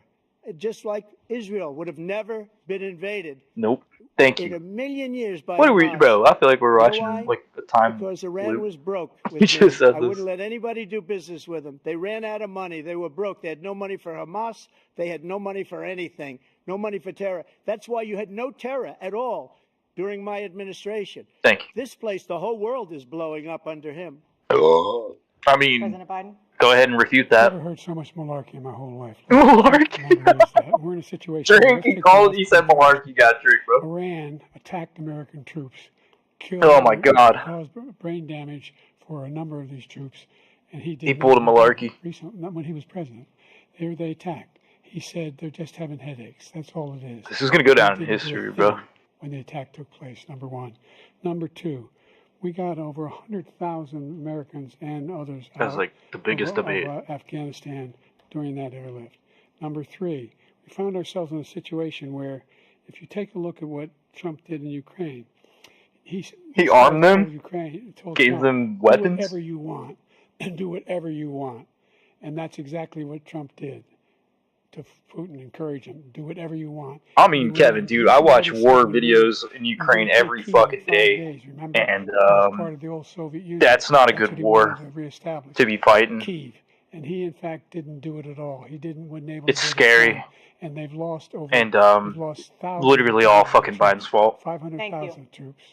Just like Israel would have never been invaded Nope. Thank in you. a million years by What are we, Hamas. bro? I feel like we're You know watching why? like a time Because Iran loop. was broke with You me. just said I this. wouldn't let anybody do business with them. They ran out of money. They were broke. They had no money for Hamas. They had no money for anything. No money for terror. That's why you had no terror at all during my administration. Thank you. This place, the whole world is blowing up under him. I mean, President Biden? go ahead and refute that. Never heard so much malarkey in my whole life. Malarkey. We're in a situation. where Drink. let's He take the called. last He said 10 years. malarkey. Got drink, bro. Iran attacked American troops, killed, Oh my God. caused brain damage for a number of these troops, and he did. He pulled a nothing malarkey. Recently, not when he was president. They attacked. He said they're just having headaches. That's all it is. This is gonna go down in They didn't do a history, bro. thing when the attack took place, number one. Number two, we got over 100,000 Americans and others That's out like the biggest of debate. Afghanistan during that airlift. Number three, we found ourselves in a situation where, if you take a look at what Trump did in Ukraine, he armed them? told Ukraine, told Gave Trump, them do weapons? whatever you want, and do whatever you want. And that's exactly what Trump did to Putin, encourage him, do whatever you want. I mean, Kevin, dude, I watch war videos in He Ukraine went to every Kiev in fucking 5 day, days, remember? and It was part of the old Soviet Union. that's not a That's good what he war wanted to reestablish. to be fighting. Kiev, and he in fact didn't do it at all. He wasn't able It's to do it scary. at all. And they've lost over. And they've lost thousands literally of all troops, fucking Biden's fault. 500,000 troops.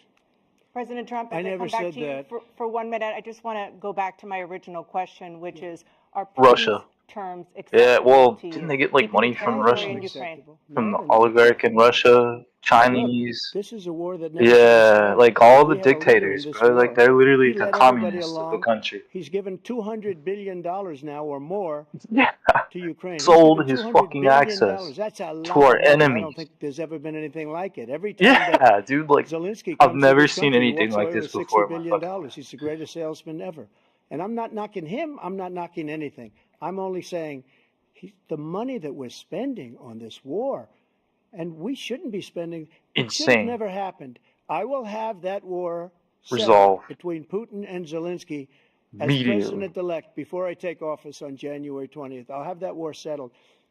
President Trump, I as I never come back said to you that. for 1 minute, I just want to go back to my original question, which is, are Russia. Putin's terms acceptable Yeah, well, to you? didn't they get like Keeping money the from territory in Russia? Ukraine. From the No, they're not oligarch in acceptable. Russia, Chinese. This is a war that never should have Yeah, started. like all We the had a leader in dictators, this bro. Like war. they're literally He the led everybody communists of the along. country. He's given $200 billion now or more Yeah. to Ukraine. He's Sold given his $200 fucking billion. access That's a lot to our of money. I enemies. don't think there's ever been anything like it. Every time that Yeah, dude, like Zelensky I've comes to never this seen country, he anything walks like away this with before $60 in my billion. fucking life. He's the greatest salesman ever. And I'm not knocking him. I'm not knocking anything. I'm only saying the money that we're spending on this war, and we shouldn't be spending. It should have Insane. never happened. I will have that war settled Resolve. between Putin and Zelensky as Immediately. president-elect before I take office on January 20th. I'll have that war settled.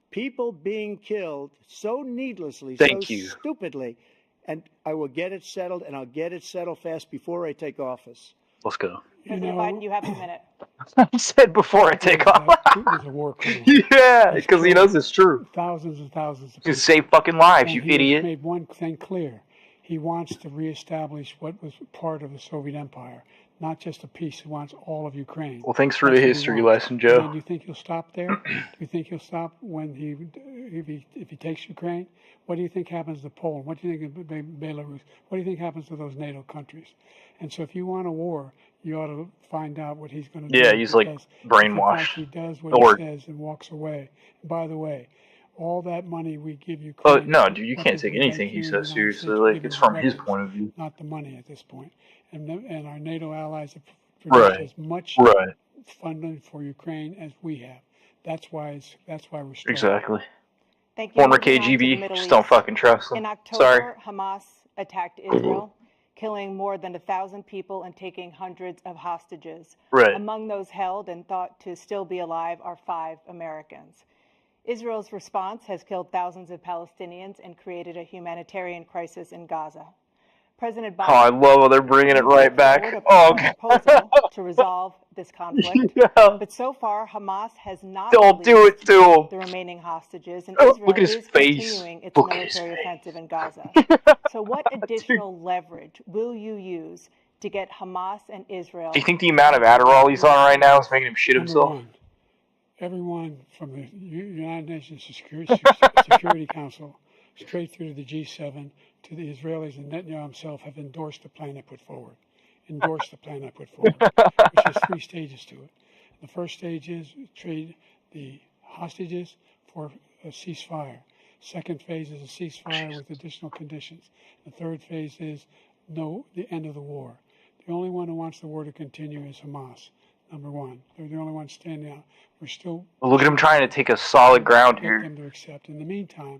People being killed so needlessly, Thank so you. stupidly, and I will get it settled, and I'll get it settled fast before I take office. Let's go. President Biden, you have a minute. I said before I take off. Putin is a war criminal. Yeah, He's because he killed knows it's true. Thousands and thousands of You people. save fucking lives, you And he has idiot. made one thing clear. He wants to reestablish what was part of the Soviet Empire, not just a piece. He wants all of Ukraine. Well, thanks for That's the what he history wants. lesson, And Joe. do you think he'll stop there? Do you think he'll stop when if he takes Ukraine? What do you think happens to Poland? What do you think of Belarus? What do you think happens to those NATO countries? And so, if you want a war, you ought to find out what he's going to do. Yeah, he's like because if in brainwashed. fact he does what Or- he says and walks away. And by the way, all that money we give Ukraine. Oh no, dude, you what can't does take it make anything he here in says the United seriously. States? Like Give it's us from his weapons, point of view. not the money at this point. And our NATO allies have produced Right. as much Right. funding for Ukraine as we have. That's why we're struggling. Exactly. Thank you. Former Moving on to the KGB. Middle Just don't East. fucking trust In them. October, Sorry. Hamas attacked Israel, killing more than 1,000 people and taking hundreds of hostages. Right. Among those held and thought to still be alive are 5 Americans. Israel's response has killed thousands of Palestinians and created a humanitarian crisis in Gaza. President Biden Oh, I love how they're bringing it right back. Oh, okay. proposal to resolve this conflict. Yeah. But so far, Hamas has not Don't do released it to him. the remaining hostages, and Oh, Israel look at his is face. continuing its Look at his military face. offensive in Gaza. So what additional leverage will you use to get Hamas and Israel? Do you think the amount of Adderall he's on right now is making him shit Number himself? one, everyone from the United Nations Security Council, straight through to the G7, to the Israelis and Netanyahu himself, have endorsed the plan I put forward. Endorsed the plan I put forward, which has 3 stages to it. The first stage is trade the hostages for a ceasefire. Second phase is a ceasefire with additional conditions. The third phase is no the end of the war. The only one who wants the war to continue is Hamas. Number one, they're the only ones standing out. We're still. Well, look at him trying to take a solid ground Get here. them to accept. In the meantime,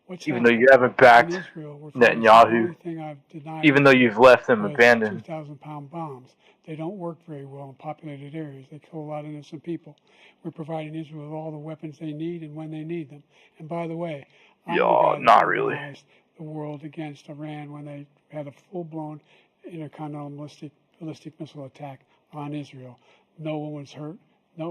what's Even though happening you haven't backed in Israel, we're finding the Netanyahu, only thing I've denied even though you've left them was abandoned. 2,000-pound bombs. They don't work very well in populated areas. They kill a lot of innocent people. We're providing Israel with all the weapons they need and when they need them. And by the way, I'm the guy that not really. organized the world against Iran when they had a full-blown intercontinental ballistic missile attack on Israel. No one was hurt. No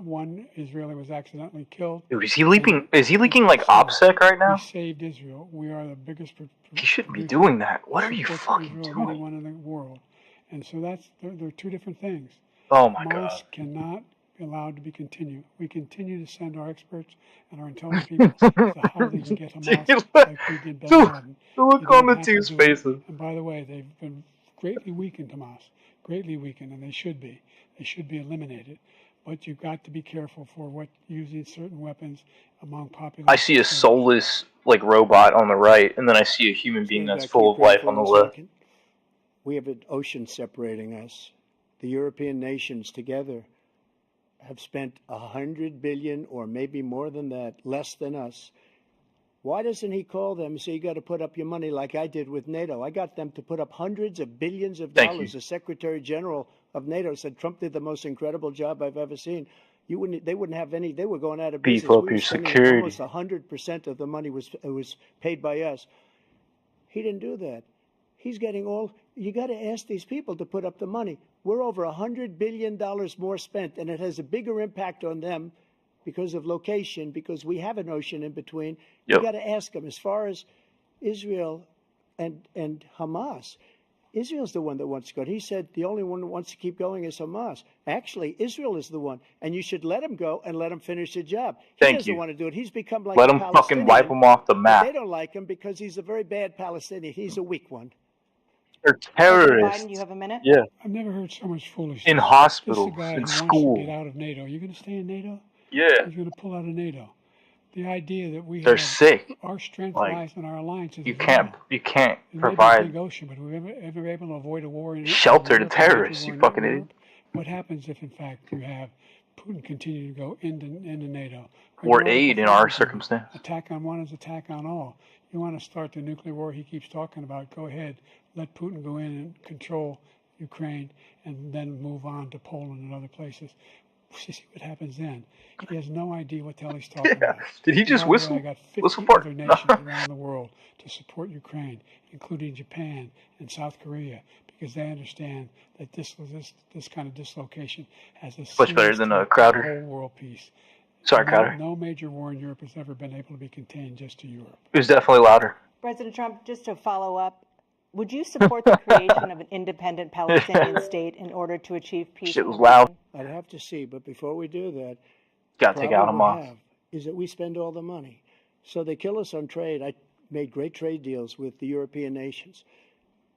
one Israeli was accidentally killed. Dude, is he leaking? Is he leaking like OPSEC right now? We saved Israel. We are the biggest. He shouldn't be doing that. What are you supports fucking Israel of doing? anyone in the world. And so they're two different things. Oh my Hamas God. cannot be allowed to be continued. We continue to send our experts and our intelligence people to how they can get Hamas like we did Ben Laden. Look You don't on the have to team's do it. faces. And by the way, they've been greatly weakened, Hamas. Greatly weakened, and they should be. They should be eliminated. But you've got to be careful for what using certain weapons among populations. I see a soulless like robot on the right, and then I see a human being that's full of life on the left. We have an ocean separating us. The European nations together have spent 100 billion, or maybe more than that, less than us. Why doesn't he call them and say, you got to put up your money like I did with NATO? I got them to put up hundreds of billions of dollars. The Secretary General of NATO said Trump did the most incredible job I've ever seen. They wouldn't have any. They were going out of business. Beef up We were your spending security. Almost 100% of the money was paid by us. He didn't do that. He's getting all. You got to ask these people to put up the money. We're over $100 billion more spent, and it has a bigger impact on them because of location, because we have an ocean in between. Yep. You got to ask them. As far as Israel and Hamas, Israel's the one that wants to go. He said the only one that wants to keep going is Hamas. Actually, Israel is the one, and you should let him go and let him finish the job. He Thank doesn't you. want to do it. He's become like Let a him fucking Palestinian, wipe him off the but map. they don't like him because he's a very bad Palestinian. He's a weak one. They're President terrorists. Biden, you have a minute? Yeah. I've never heard so much foolishness. In This hospitals, is a guy in who school. wants to get out of NATO. Are you going to stay in NATO? Yeah. He's going to pull out of NATO. The idea that we They're have sick. our strength Like, lies in our alliances. You as can't. well. You can't It may be a provide big ocean, but we're ever able to avoid a war in shelter to Europe, a major terrorists. war You in fucking Europe? idiot. What happens if, in fact, you have Putin continue to go into NATO? Or Regardless aid of in our what happens, circumstance. Attack on one is attack on all. You want to start the nuclear war he keeps talking about, go ahead. Let Putin go in and control Ukraine and then move on to Poland and other places. See what happens then. He has no idea what the hell he's talking about. Did he just By the way, whistle? I got 50 Whistle part? other nations around the world to support Ukraine, including Japan and South Korea, because they understand that this kind of dislocation has a Much better than threat to Crowder. the whole world peace. Sorry, Crowder. No major war in Europe has ever been able to be contained just to Europe. It was definitely louder. President Trump, just to follow up, would you support the creation of an independent Palestinian state in order to achieve peace? Shit in was the loud. region? I'd have to see, but before we do that, Gotta take out problem we Hamas. have is that we spend all the money. So they kill us on trade. I made great trade deals with the European nations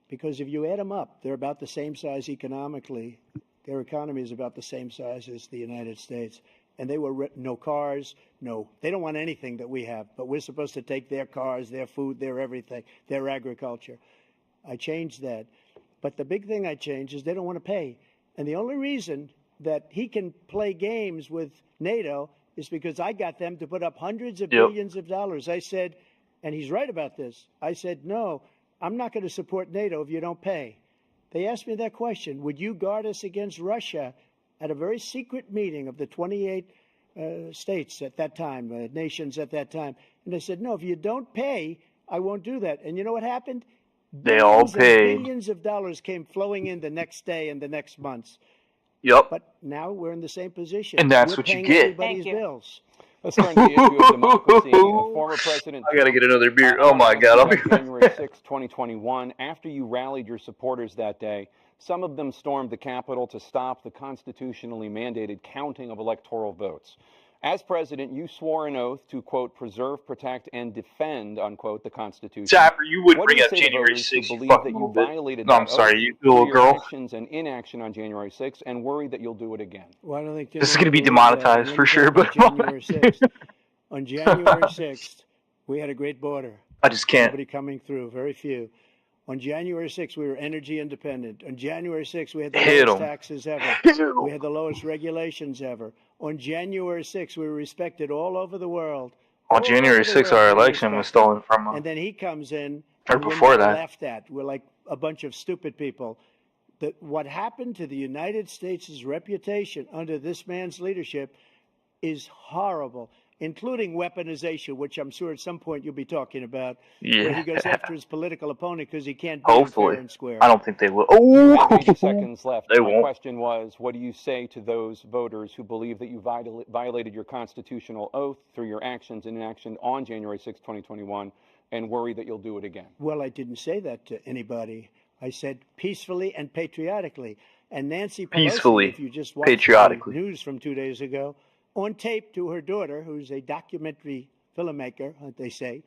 because if you add them up, they're about the same size economically. Their economy is about the same size as the United States. And they were no cars, no, they don't want anything that we have, but we're supposed to take their cars, their food, their everything, their agriculture. I changed that. But the big thing I changed is they don't want to pay. And the only reason that he can play games with NATO is because I got them to put up hundreds of billions of dollars. I said, and he's right about this, I said, no, I'm not going to support NATO if you don't pay. They asked me that question, would you guard us against Russia at a very secret meeting of the 28 states at that time, nations at that time? And I said, no, if you don't pay, I won't do that. And you know what happened? They all Billions and paid. billions of dollars came flowing in the next day and the next months. Yep. But now we're in the same position. And that's We're what you paying get. everybody's Thank you. bills. Let's turn to the issue of democracy. Former President I gotta get another beer. Trump Oh my God. I'll be on January 6, 2021, after you rallied your supporters that day, some of them stormed the Capitol to stop the constitutionally mandated counting of electoral votes. As president, you swore an oath to, quote, preserve, protect, and defend, unquote, the Constitution. Zapper, you would What do bring you up say to January voters who 6th, you believe fucking that you little bitch. violated No, that I'm sorry, oath you through little your girl. actions and inaction on January 6th and worry that you'll do it again? Well, I don't think This is gonna be demonetized for sure, but January 6th. On January 6th, we had a great border. I just can't. Nobody coming through, very few. On January 6th, we were energy independent. On January 6th, we had the Hit lowest 'em. taxes ever. We had the lowest regulations ever. On January 6th, we were respected all over the world. On January 6th, our election was stolen from And then he comes in, or and we're before now that. laughed at. We're like a bunch of stupid people. What happened to the United States' reputation under this man's leadership is horrible, including weaponization, which I'm sure at some point you'll be talking about, where he goes after his political opponent because he can't be Hopefully. fair and square. I don't think they will. You have 80 Oh, seconds left. They My won't. question was, what do you say to those voters who believe that you violated your constitutional oath through your actions and inaction on January 6, 2021, and worry that you'll do it again? Well, I didn't say that to anybody. I said peacefully and patriotically. And Nancy Pelosi, Peacefully, if you just watched patriotically. the news from 2 days ago, on tape to her daughter, who's a documentary filmmaker, they say,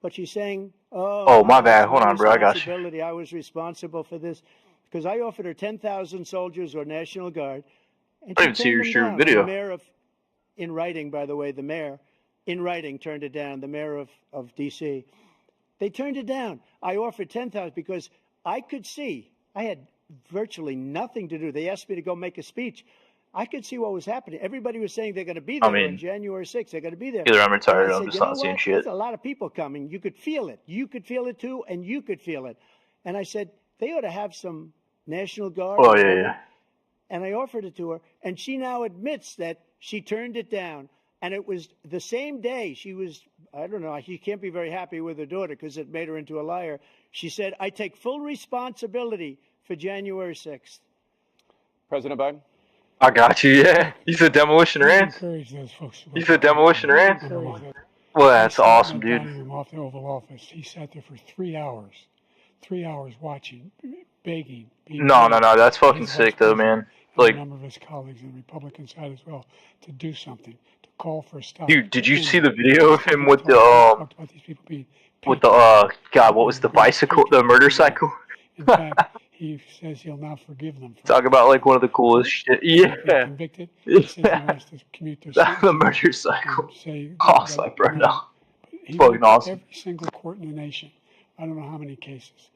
but she's saying, Oh, my bad. Hold on, bro. I got you. I was responsible for this because I offered her 10,000 soldiers or National Guard. And I she didn't see turned your them down. video. The mayor of, in writing, by the way, the mayor, in writing, turned it down, the mayor of D.C. They turned it down. I offered 10,000 because I could see, I had virtually nothing to do. They asked me to go make a speech. I could see what was happening. Everybody was saying they're going to be there on January 6th. They're going to be there. Either I'm retired And I or I'm said, just you know not seeing what? shit. There's a lot of people coming. You could feel it. You could feel it too, and you could feel it. And I said, they ought to have some National Guard. Oh, or yeah, something. yeah. And I offered it to her, and she now admits that she turned it down. And it was the same day she was, I don't know, she can't be very happy with her daughter because it made her into a liar. She said, I take full responsibility for January 6th. President Biden? I got you, yeah. He's a demolition ranch. Encourage those folks. to He's vote. a demolition ranch. Encourage them. Well, that's He sat in awesome, that dude. dining room off the Oval Office. He sat there for 3 hours watching, begging. being No, begged that's by fucking his vice sick, though, president man. and Like, a number of his colleagues on the Republican side as well to do something, to call for a stop. dude, did you And see the video of him with the talked about these people being God, what was the bicycle, the murder cycle? In fact, he says he'll now forgive them. For Talk about like one of the coolest shit. if they're Yeah. convicted. He says he wants to commute their The sentence murder cycle. and say Oh, I that, was like, bro, you know, no. he Fucking went to awesome. every single court in the nation. I don't know how many cases,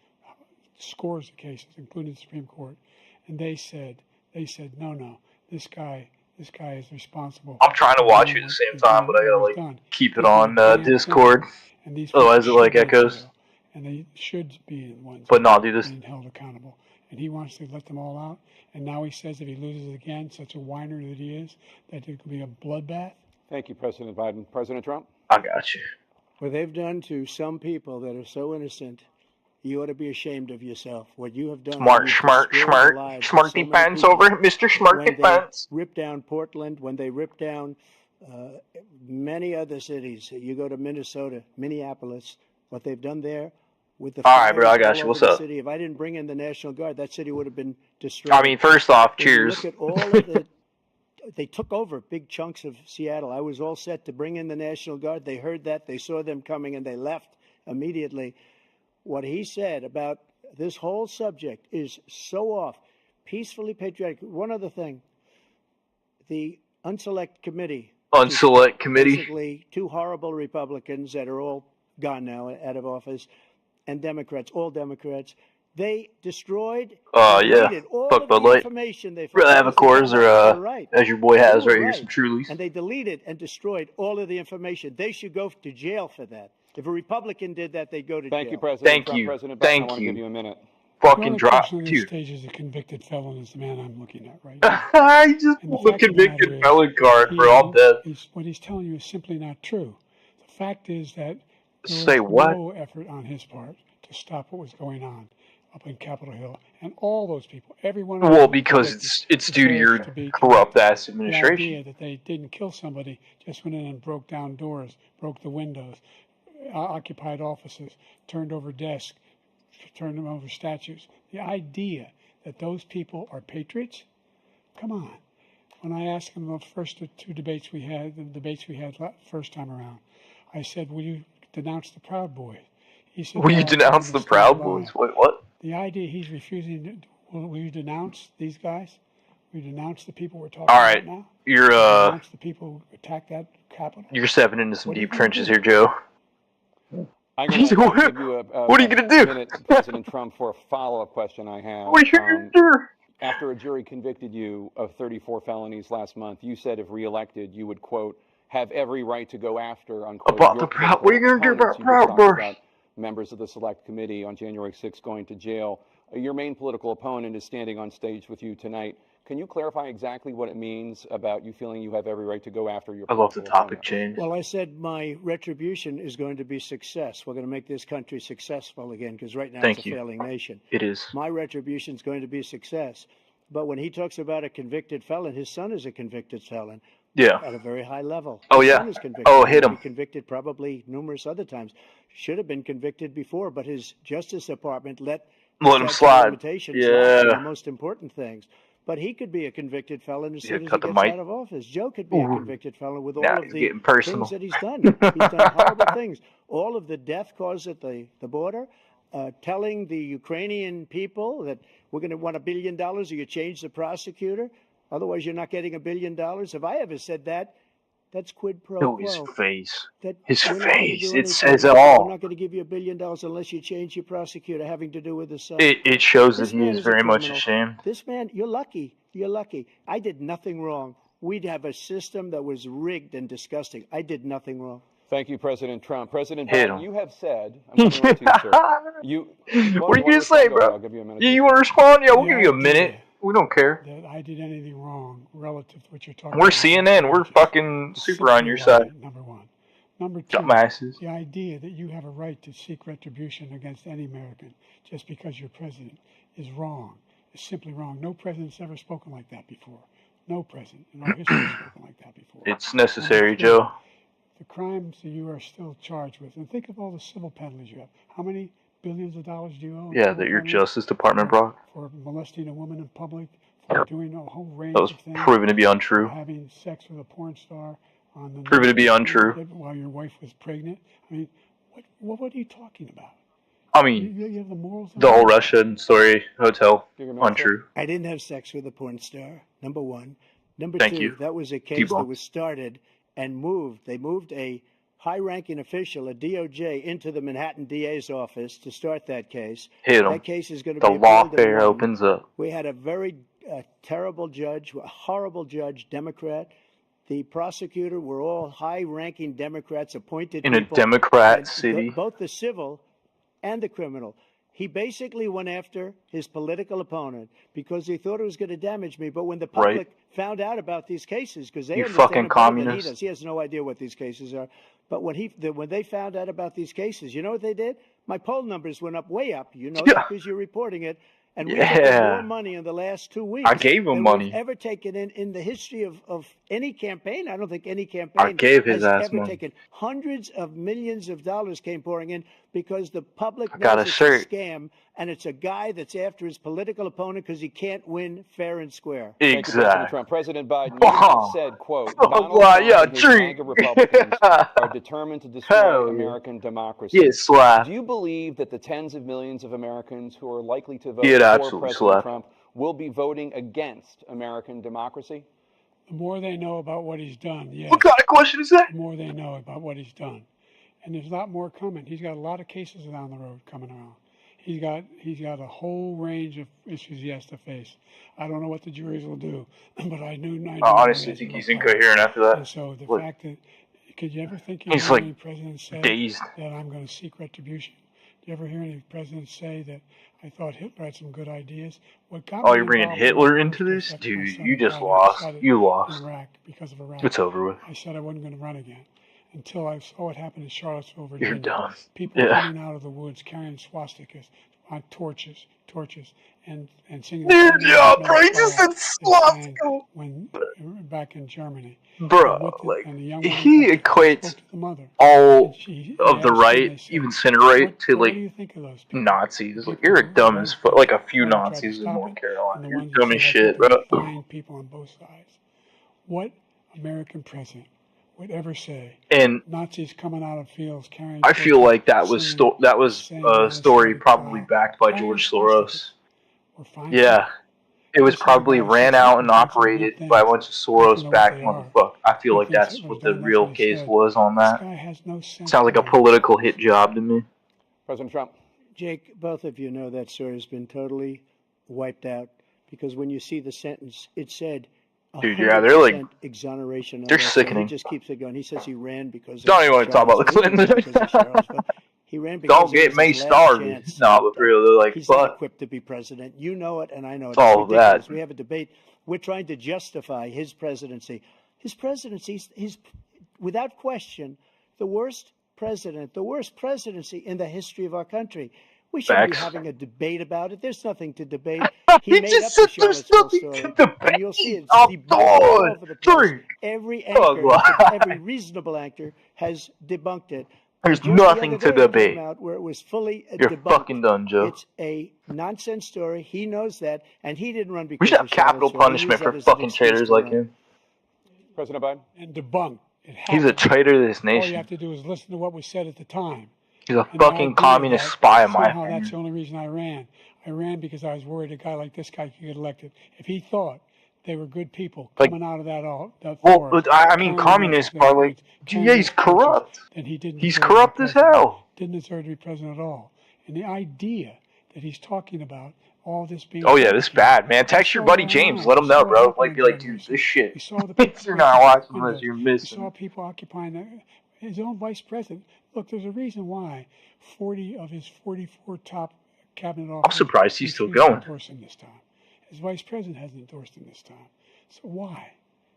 scores of cases, including the Supreme Court, and they said, no, this guy is responsible. I'm trying to watch it at the same time, but I gotta like keep it on Discord. And these Otherwise, it people like should go to echoes. jail, and they should be the ones But no, dude, this. being held accountable. And he wants to let them all out. And now he says if he loses again, such a whiner that he is, that it could be a bloodbath. Thank you, President Biden. President Trump? I got you. What they've done to some people that are so innocent, you ought to be ashamed of yourself. What you have done. Smart, you've smart, destroyed smart. the lives of Smarty so many pants people. over, Mr. When Smarty they pants. ripped down Portland, when they ripped down many other cities. You go to Minnesota, Minneapolis, what they've done there with the All right, bro, I fires got all you. over What's the up? city. If I didn't bring in the National Guard, that city would have been destroyed. I mean, first off, When you cheers. Look at all of the. They took over big chunks of Seattle. I was all set to bring in the National Guard. They heard that. They saw them coming, and they left immediately. What he said about this whole subject is so off. Peacefully patriotic. One other thing. The Unselect Committee. Unselect Committee. Basically, two horrible Republicans that are all gone now, out of office, and Democrats, all Democrats. They destroyed, Yeah. deleted all Fuck of Bud the Light. information they Rather have a Coors or, right. as your boy has You were right here, some Trulies. And they deleted and destroyed all of the information. They should go to jail for that. If a Republican did that, they'd go to jail. Thank you, President Thank Trump. you. President Biden, I Thank want to you. give you a minute. The Fucking only drop, person on this dude. stage is a convicted felon is the man I'm looking at right now. I just And the pulled the fact of the matter convicted is, felon card, bro. I'm dead. What he's telling you is simply not true. The fact is that there Say was what? no effort on his part to stop what was going on up in Capitol Hill, and all those people, everyone. Well, because it's due to your corrupt ass The administration. idea that they didn't kill somebody, just went in and broke down doors, broke the windows, occupied offices, turned over desks, turned them over statues. The idea that those people are patriots? Come on. When I asked him the first two debates we had, first time around, I said, will you denounce the Proud Boys? He said, Will you "No, I'm denounce gonna the stand Proud by." Boys? Wait, what? The idea he's refusing, will you denounce these guys? Will you denounce the people we're talking All right, about now? you're Will you denounce the people who attacked that Capitol? you're stepping into some What are you deep gonna trenches do? here, Joe. I'm going to give you what are you gonna do? minute, President Trump, for a follow-up question I have. What are you gonna do? After a jury convicted you of 34 felonies last month, you said if reelected, you would, quote, have every right to go after, unquote, About your the Proud. What are you gonna do about opponents. You just Proud talked Boys? about members of the Select Committee on January 6th going to jail. Your main political opponent is standing on stage with you tonight. Can you clarify exactly what it means about you feeling you have every right to go after your I love the political topic opponent? change. Well, I said my retribution is going to be success. We're going to make this country successful again, because right now Thank it's a you. failing nation. It is. My retribution is going to be success. But when he talks about a convicted felon, his son is a convicted felon Yeah. at a very high level. Oh, His yeah. son is convicted. Oh, He hit will be him. convicted probably numerous other times. Should have been convicted before, but his Justice Department let Let him statute of slide. limitations slide on the Yeah. most important things. But he could be a convicted felon as soon as he cut the gets mic. out of office. Joe could be a convicted felon with all Now of he's the getting personal. things that he's done. He's done horrible things. All of the death caused at the border, telling the Ukrainian people that we're going to want $1 billion or you change the prosecutor. Otherwise, you're not getting $1 billion. If I ever said that, that's quid pro No, quo. his face. That His we're not gonna face. do It anything. says it We're all. not going to give you $1 billion unless you change your prosecutor having to do with the son. It shows that This he man is is a very much criminal. ashamed. This man, you're lucky. You're lucky. I did nothing wrong. We'd have a system that was rigged and disgusting. I did nothing wrong. Thank you, President Trump. President Hit Biden, him. you have said, I'm coming right to you, sir. What are you gonna say, bro? I'll give you a minute. Yeah, you want to respond? Yeah, we'll The give you a minute. idea We don't care. That I did anything wrong relative to what you're talking We're about. CNN. We're fucking It's super on your simply a lie, side. Number one. Number two, Dumbasses. the idea that you have a right to seek retribution against any American just because you're president is wrong. It's simply wrong. No president's ever spoken like that before. No president in our history has spoken like that before. It's necessary, Number three, Joe. the crimes that you are still charged with, and think of all the civil penalties you have. How many billions of dollars do you owe? in Yeah, civil that your penalties Justice Department brought. for molesting a woman in public, for doing a whole range That was of things, proven to be for untrue. having sex with a porn star on the Proven to be untrue. while your wife was pregnant. I mean, what are you talking about? I mean, You have the morals. of the whole man. Russian story hotel, Your minute, sir. untrue. I didn't have sex with a porn star, number one. Number Thank two, you. that was a case T-Bone. that was started and moved. They moved a high-ranking official, a DOJ, into the Manhattan DA's office to start that case. Hit 'em. That case is going to The be appealed and lawfare won. opens up. We had a very terrible judge, a horrible judge, Democrat. The prosecutor were all high-ranking Democrats, appointed In a people, Democrat and city. both the civil and the criminal. He basically went after his political opponent because he thought it was going to damage me. But when the public Right. found out about these cases, because they You understand fucking it better than he communist. does, he has no idea what these cases are. But when they found out about these cases, you know what they did? My poll numbers went up, way up. You know, Yeah. because you're reporting it. And we Yeah. took more money in the last 2 weeks. I gave him than money. we've ever taken in the history of any campaign. I don't think any campaign I gave his has ass ever money. taken. Hundreds of millions of dollars came pouring in because the public I got knows a it's shirt. a scam, and it's a guy that's after his political opponent because he can't win fair and square. Thank you, President Exactly. Trump. President Biden, you Wow. have said, quote, Oh, Donald wow, Trump yeah, and his tree. MAGA Republicans are determined to destroy Hell yeah. American democracy. Yeah, slap. Do you believe that the tens of millions of Americans who are likely to vote Yeah, for absolutely President slap. Trump will be voting against American democracy? The more they know about what he's done, yes. What kind of question is that? The more they know about what he's done. And there's a lot more coming. He's got a lot of cases down the road coming around. He's got a whole range of issues he has to face. I don't know what the juries will do, but I honestly think he's incoherent after that. And so the Look, fact that, could you ever think He's of like any president say dazed. that I'm going to seek retribution? Do you ever hear any presidents say that I thought Hitler had some good ideas? What got Oh, me you're bringing involved in Hitler the into first this? place after Dude, my son you just died, I lost. decided You in lost. Iraq, because of Iraq. It's over with. I said I wasn't going to run again until I saw what happened in Charlottesville, You're Virginia. done. People Yeah. coming out of the woods carrying swastikas on torches, and singing. Dude, the yeah, song bro, he just said they sang swastika. when back in Germany. Bro, And with the- like, and the young woman he spoke equates to the mother. all And she of the asked him, right, they said, even center right, what to do you like think of those people? Nazis. Like, People you're a who dumb voted as for fuck. it, Like a few who tried to Nazis in stop North it, Carolina. and the You're ones dumb who as said shit, that bro. there were fine people on both sides. What American president would ever say? And Nazis coming out of fields carrying. I feel torches, like that was singing, saying a let us story go to probably trial, backed by carrying George swastikas. Soros. We're fine Yeah. It was This probably guy ran says out and certain things and operated good by a things. bunch of You have to know what Soros-backed they are. motherfuckers. I feel He like thinks that's it was what the done. That's real what he case said. was on This that. guy has no sense. Sounds like a political hit job to me. President Trump. Jake, both of you know that story has been totally wiped out because when you see the sentence, it said Dude, yeah, they're like, 100% exoneration. they're on that. So sickening. he just keeps it going. He says he ran because Don't of even want to talk about the Charlottesville. He didn't Clintons. run because of Charlottesville. He ran because Don't it get was me his last started. chance. No, but for real, they're like, He's not but equipped to be president. You know it, and I know it. it's all of ridiculous. that. We have a debate. We're trying to justify his presidency. His presidency is, without question, the worst president, the worst presidency in the history of our country. We shouldn't be Facts. having a debate about it. There's nothing to debate. He made just up said the there's Charlottesville nothing story, to debate. and you'll see it's I'm debunked all done. over the place. Drink. Every Fuck anchor, life. every reasonable anchor has debunked it. There's Just the nothing other to day it debate. came out where it was fully You're debunked. fucking done, Joe. It's a nonsense story. He knows that, and he didn't run We because should of have capital Charlottesville. He punishment used for that as an fucking excuse traitors to like run. him. President Biden. And debunked. It He's a happened. traitor to this All you nation. have to do is listen to what was said at the time. He's a And the fucking idea communist that spy, in my somehow opinion. that's the only reason I ran. I ran because I was worried a guy like this guy could get elected. If he thought they were good people Like, coming out of that well, forest, but I mean, carrying communists those are like, guns, gee, carrying yeah, he's those punches, corrupt. then he didn't He's deserve to be corrupt as president. hell. Didn't deserve to be president at all. And the idea that he's talking about all this being Oh yeah, this is bad, man. Text your buddy James. Let him know, bro. Like, be like, dude, this shit. We saw the If people you're not watching windows. this, you're We missing. saw people occupying his own vice president. Look, there's a reason why 40 of his 44 top cabinet officers. I'm surprised he's still refused to going. endorse him this time. His vice president hasn't endorsed him this time. So why?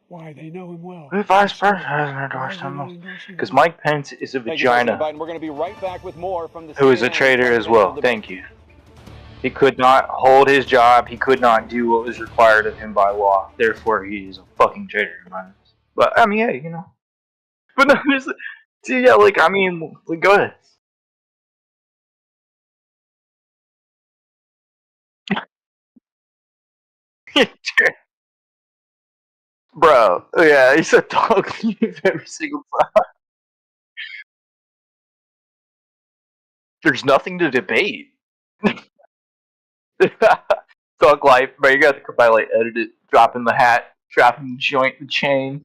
Why? They know him well. The vice president hasn't endorsed him because Mike Pence is a Thank you, President vagina Biden. We're going to be right back with more from the who is a CNN traitor as presidential well. debate. Thank you. He could not hold his job. He could not do what was required of him by law. Therefore, he is a fucking traitor in my eyes. But I mean, hey, you know. But no, there's, see, yeah, like I mean, like, go ahead. Bro, yeah, he said dog leave every single time. There's nothing to debate. Dog life, bro. You got to like edit it, drop in the hat, drop in the joint, the chain.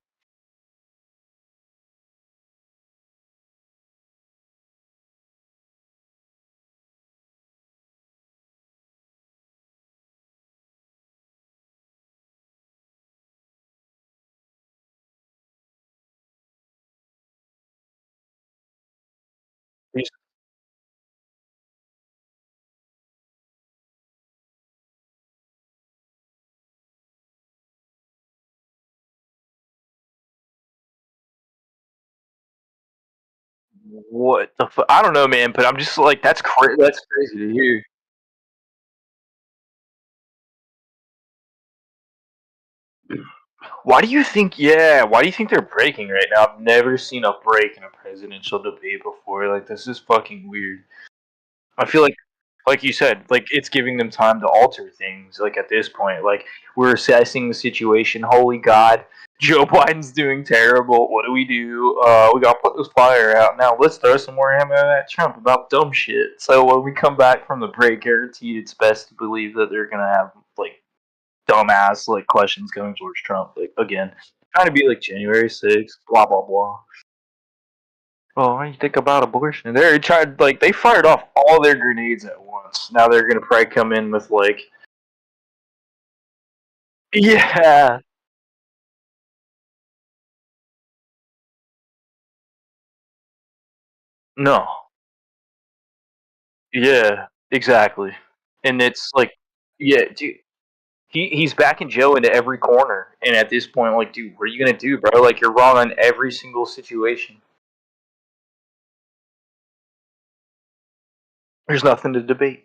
What the fuck? I don't know, man. But I'm just like, that's that's crazy to hear. Why do you think? Yeah, why do you think they're breaking right now? I've never seen a break in a presidential debate before. Like, this is fucking weird. I feel like you said, like it's giving them time to alter things. Like at this point, like we're assessing the situation. Holy God, Joe Biden's doing terrible. What do? We gotta put this fire out now. Let's throw some more ammo at Trump about dumb shit. So when we come back from the break, guaranteed, it's best to believe that they're gonna have like dumbass like questions coming towards Trump. Like again, trying to be like January 6th, blah blah blah. Well, what do you think about abortion? They tried, like, they fired off all their grenades at once. Now they're gonna probably come in with, like, yeah, no, yeah, exactly. And it's like, yeah, dude, he's backing Joe into every corner. And at this point, like, dude, what are you gonna do, bro? Like, you're wrong on every single situation. There's nothing to debate.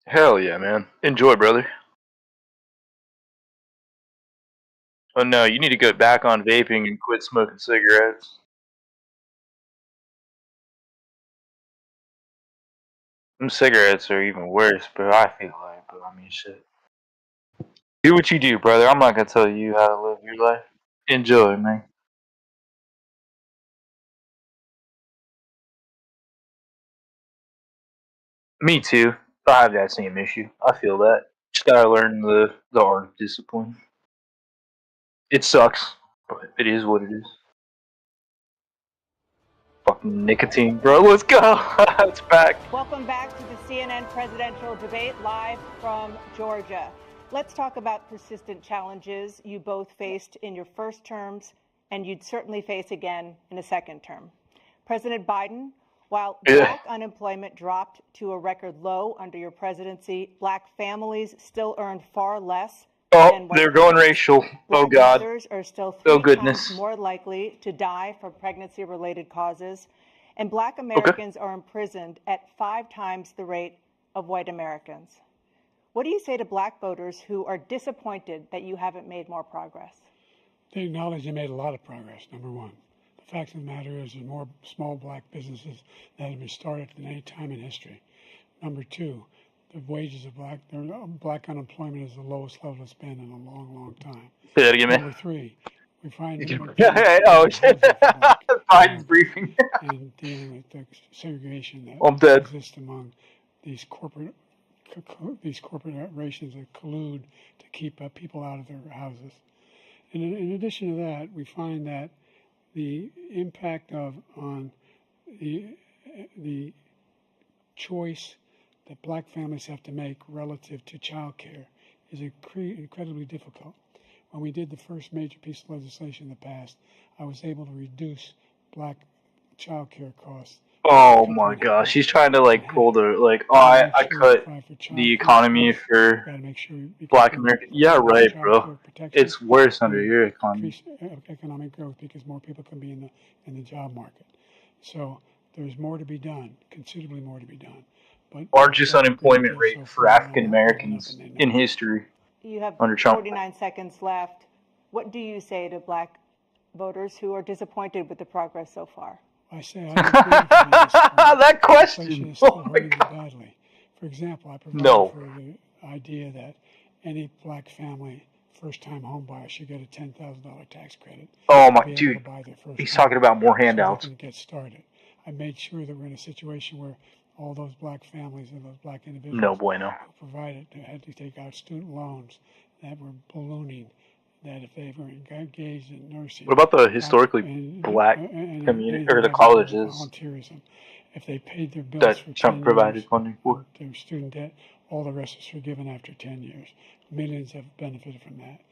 Hell yeah, man. Enjoy, brother. Oh no, you need to go back on vaping and quit smoking cigarettes. Them cigarettes are even worse, bro. I feel like, but I mean, shit. Do what you do, brother. I'm not gonna tell you how to live your life. Enjoy, man. Me too. I have that same issue. I feel that. Just gotta learn the art of discipline. It sucks, but it is what it is. Fucking nicotine, bro. Let's go. It's back. Welcome back to the CNN presidential debate live from Georgia. Let's talk about persistent challenges you both faced in your first terms and you'd certainly face again in a second term. President Biden, while black unemployment dropped to a record low under your presidency, black families still earned far less. Oh, they're going racial. Oh, God. Mothers are still 3 oh, goodness. times more likely to die from pregnancy-related causes, and black Americans are imprisoned at 5 times the rate of white Americans. What do you say to black voters who are disappointed that you haven't made more progress? They acknowledge they made a lot of progress, number one. The fact of the matter is there's more small black businesses that have been started than any time in history. Number two, the wages of black unemployment is the lowest level it's been in a long, long time. Say that again, man. Number three, we find oh, shit. Biden's briefing. and dealing with the segregation that I'm dead. exists among these corporations that collude to keep people out of their houses. And in addition to that, we find that the impact on the choice that black families have to make relative to child care is incredibly difficult. When we did the first major piece of legislation in the past, I was able to reduce black child care costs. Oh my gosh, he's trying to like pull the I cut the economy for black Americans. Yeah, right, bro. It's worse under your economy. Economic growth because more people can be in the job market. So there's more to be done, considerably more to be done. But largest unemployment rate for African Americans in history. You have under Trump. 49 seconds left. What do you say to black voters who are disappointed with the progress so far? I say that question. Oh my God. Badly. For example, I provide for the idea that any black family first-time home buyer should get a $10,000 tax credit. Oh my dude, he's talking about more handouts. So get started. I made sure that we're in a situation where all those black families and those black individuals who had to take out student loans that were ballooning, that if they were engaged in nursing. What about the historically black community or the colleges? Volunteerism. If they paid their bills that for Trump provided funding for their student debt, all the rest is forgiven after 10 years. Millions have benefited from that,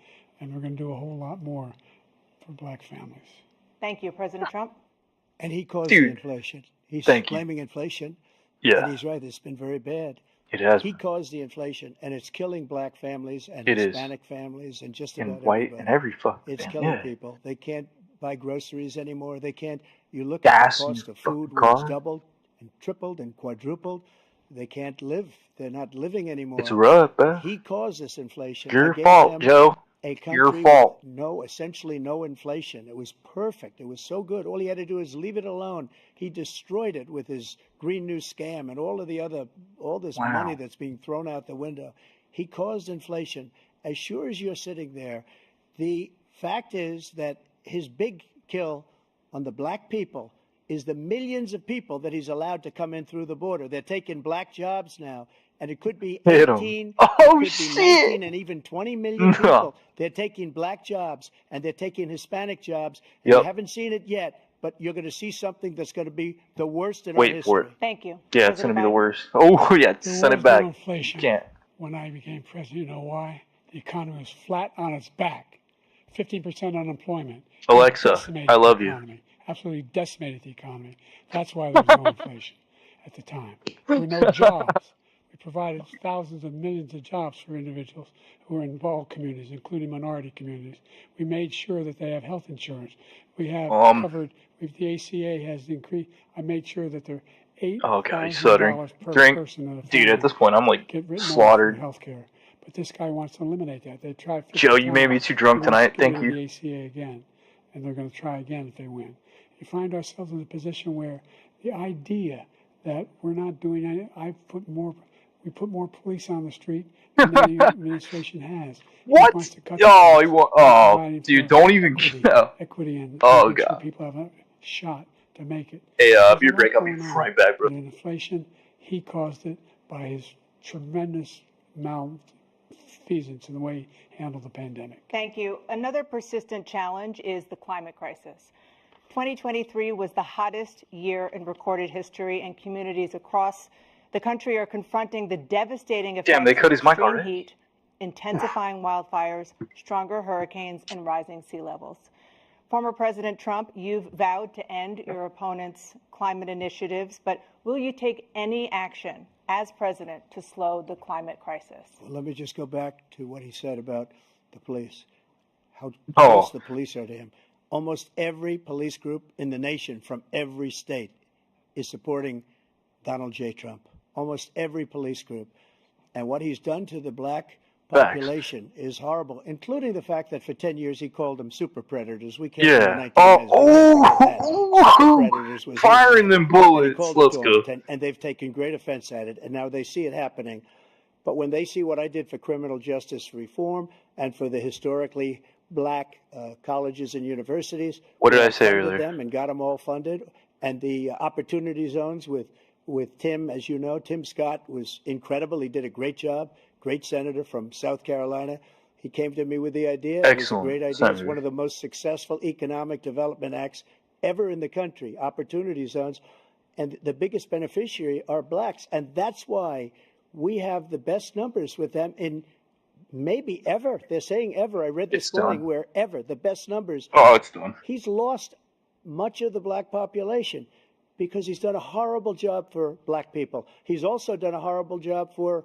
and we're going to do a whole lot more for black families. Thank you, President Trump. And he caused the inflation. He's blaming inflation. Yeah, and he's right. It's been very bad. It has. He caused the inflation, and it's killing black families and Hispanic families and just about white everybody. and every fucking. It's killing people. They can't buy groceries anymore. They can't. You look at the cost of food, where it's doubled and tripled and quadrupled. They can't live. They're not living anymore. It's rough, man. He caused this inflation. Your fault, Joe. Your fault. Essentially no inflation. It was perfect. It was so good. All he had to do is leave it alone. He destroyed it with his Green New Scam and all this money that's being thrown out the window. He caused inflation. As sure as you're sitting there, the fact is that his big kill on the black people is the millions of people that he's allowed to come in through the border. They're taking black jobs now. And it could be 18, it could be 19, and even 20 million people. They're taking black jobs, and they're taking Hispanic jobs. And you haven't seen it yet, but you're going to see something that's going to be the worst in our history. Wait for it. Thank you. Yeah, it's going to be the worst. Oh, yeah, send it back. Inflation. Can't. When I became president, you know why? The economy was flat on its back. 15% unemployment. Alexa, I love you. Absolutely decimated the economy. That's why there was no inflation at the time. There were no jobs. We provided thousands of millions of jobs for individuals who are in all communities, including minority communities. We made sure that they have health insurance. We have covered, the ACA has increased. I made sure that they're $8,000 per person. Dude, at this point, I'm like slaughtered. Healthcare. But this guy wants to eliminate that. They tried. Joe, you made me too drunk tonight. Thank you. The ACA again, and they're going to try again if they win. You find ourselves in a position where the idea that we're not doing anything. We put more police on the street than any administration has. What? Dude, don't even. Equity and Oh, make sure God. people have a shot to make it. Hey, There's beer a lot break. I'll be going on. right back, bro. And inflation, he caused it by his tremendous malfeasance in the way he handled the pandemic. Thank you. Another persistent challenge is the climate crisis. 2023 was the hottest year in recorded history, and communities across the country are confronting the devastating effects Damn, they cut his of mic extreme already. heat, intensifying wildfires, stronger hurricanes, and rising sea levels. Former President Trump, you've vowed to end your opponent's climate initiatives, but will you take any action as president to slow the climate crisis? Well, let me just go back to what he said about the police, how Oh. close the police are to him. Almost every police group in the nation from every state is supporting Donald J. Trump. Almost every police group. And what he's done to the black population is horrible, including the fact that for 10 years he called them super predators. We can't Yeah. Oh, predators was firing them and he bullets. called it Let's to go. them, and they've taken great offense at it, and now they see it happening. But when they see what I did for criminal justice reform and for the historically black colleges and universities, What did we I say funded earlier? them and got them all funded, and the opportunity zones with Tim, as you know, Tim Scott was incredible. He did a great job. Great senator from South Carolina. He came to me with the idea. Excellent It was a great idea. senator. It's one of the most successful economic development acts ever in the country, opportunity zones. And the biggest beneficiary are blacks. And that's why we have the best numbers with them in maybe ever. They're saying ever. I read this It's morning done. where ever, the best numbers. Oh, it's done. He's lost much of the black population because he's done a horrible job for black people. He's also done a horrible job for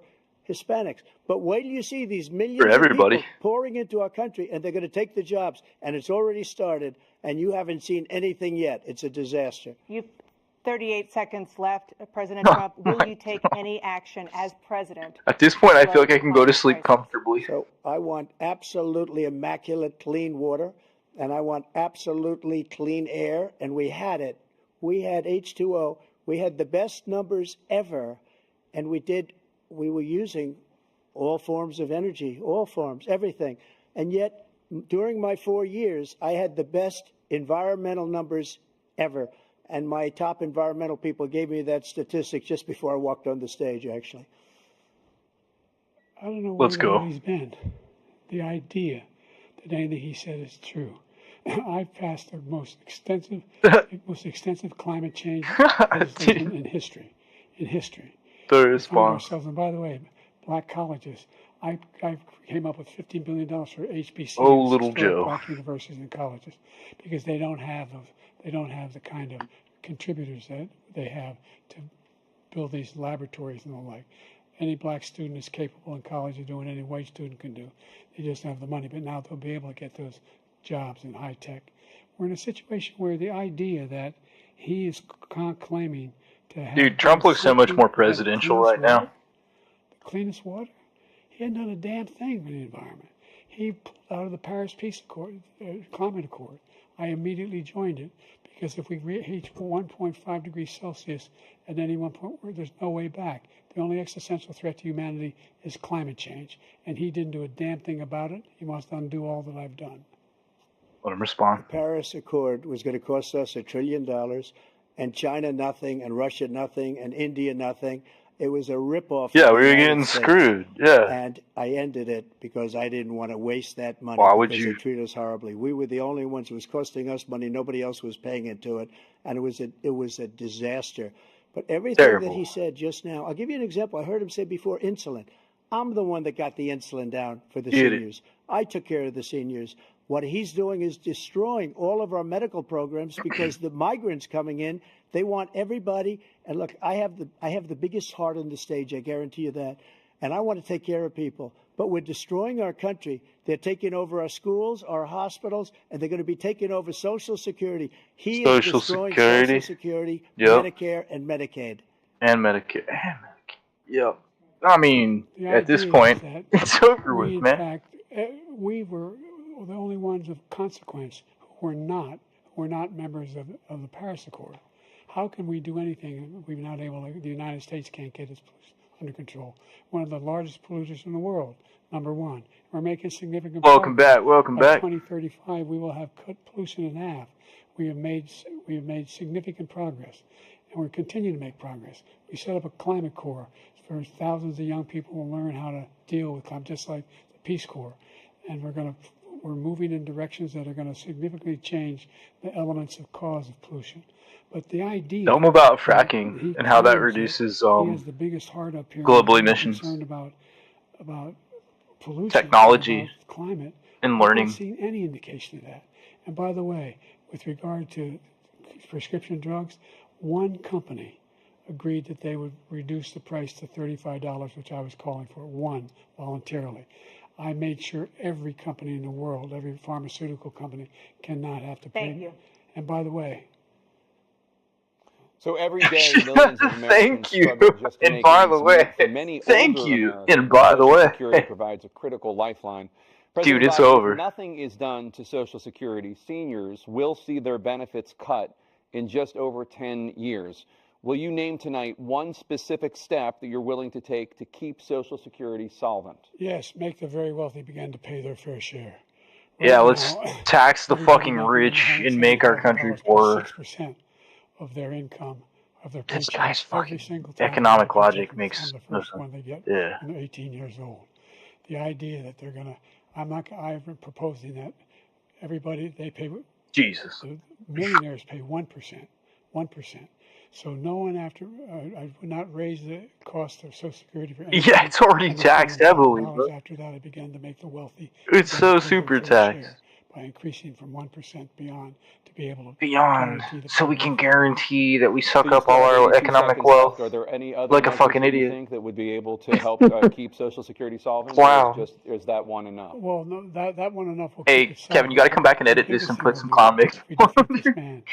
Hispanics. But wait till you see these millions For everybody. of people pouring into our country, and they're going to take the jobs, and it's already started, and you haven't seen anything yet. It's a disaster. You've 38 seconds left. President Trump, will you take any action as president? At this point, I feel like I can go to sleep comfortably. So I want absolutely immaculate clean water, and I want absolutely clean air, and we had it. We had H2O. We had the best numbers ever, and we were using all forms of energy, all forms, everything. And yet, during my 4 years, I had the best environmental numbers ever. And my top environmental people gave me that statistic just before I walked on the stage, actually. I don't know where Let's go. he's been. The idea that anything he said is true. I've passed the most extensive climate change legislation in history. In history. The We find response. ourselves, and by the way, black colleges. I came up with $15 billion for HBCUs, Oh, little historic Joe. black universities and colleges, because they don't have those. They don't have the kind of contributors that they have to build these laboratories and the like. Any black student is capable in college of doing any white student can do. They just don't have the money. But now they'll be able to get those jobs in high tech. We're in a situation where the idea that he is claiming to have. Dude, Trump looks so much more presidential right now. The cleanest water. He hadn't done a damn thing for the environment. He pulled out of the Paris Peace Accord, Climate Accord. I immediately joined it because if we reach 1.5 degrees Celsius at any one point, there's no way back. The only existential threat to humanity is climate change, and he didn't do a damn thing about it. He wants to undo all that I've done. Let him respond. The Paris Accord was going to cost us $1 trillion, and China nothing, and Russia nothing, and India nothing. It was a ripoff. Yeah, of we the were United getting States. screwed. Yeah. And I ended it because I didn't want to waste that money. Why would because you? They treat us horribly. We were the only ones who was costing us money. Nobody else was paying into it, and it was a disaster. But everything Terrible. that he said just now, I'll give you an example. I heard him say before insulin. I'm the one that got the insulin down for the Get it. seniors. I took care of the seniors. What he's doing is destroying all of our medical programs because the migrants coming in, they want everybody. And look, I have the biggest heart on the stage. I guarantee you that. And I want to take care of people. But we're destroying our country. They're taking over our schools, our hospitals, and they're going to be taking over Social Security. He is Social destroying Security. Social Security, Yep. Medicare, and Medicaid. And Medicare. Yep. I mean, The at this idea is point, that it's over we, with, in man. fact, we were the only ones of consequence who were not members of the Paris Accord. How can we do anything if we're not able to, the United States can't get its pollution under control? One of the largest polluters in the world, number one. We're making significant Welcome progress. back. Welcome By back. 2035, we will have cut pollution in half. We have made significant progress, and we're continuing to make progress. We set up a climate corps for thousands of young people will learn how to deal with climate, just like the Peace Corps. And we're moving in directions that are going to significantly change the elements of cause of pollution. But the idea Tell them about that fracking he and how that claims reduces he has the biggest heart up here, global and he's emissions. concerned about pollution, Technology about climate. and I've learning. not seen any indication of that. And by the way, with regard to prescription drugs, one company agreed that they would reduce the price to $35, which I was calling for, one, voluntarily. I made sure every company in the world, every pharmaceutical company, cannot have to pay. Thank you. And by the way, So every day, millions of Americans Thank you. struggle just to And make by ends the way, meet. For many thank older you. Americans, And by the Social way, Security provides a critical lifeline. President dude, it's Biden, over. If nothing is done to Social Security, seniors will see their benefits cut in just over 10 years. Will you name tonight one specific step that you're willing to take to keep Social Security solvent? yes, make the very wealthy begin to pay their fair share. Yeah, Right let's now, tax the everybody fucking making rich and make our country $170,000 poorer. pays 6% of their income, of their This paycheck, guy's every fucking single time economic they get a logic paycheck makes from the no first sense. one they get Yeah. when they're 18 years old. The idea that they're gonna, I'm proposing that everybody, they pay, Jesus. the millionaires pay 1%, 1%. So no one I would not raise the cost of Social Security for anybody. Yeah, it's already under taxed heavily, $7,000. bro. After that, I began to make the wealthy It's begin so to pay their super fair taxed. share by increasing from 1% beyond to be able to Beyond, guarantee the so we payment. can guarantee that we suck So you up still all have our 82 economic seconds wealth left. Are there any other like a measures fucking that you idiot. think that would be able to help keep Social Security solvent? Wow. Or is that one enough? Well, no, that one enough will Hey, keep it Kevin, you solvent. gotta come back and The edit this biggest and thing put will some be clown if makeup we on defeat this there. man,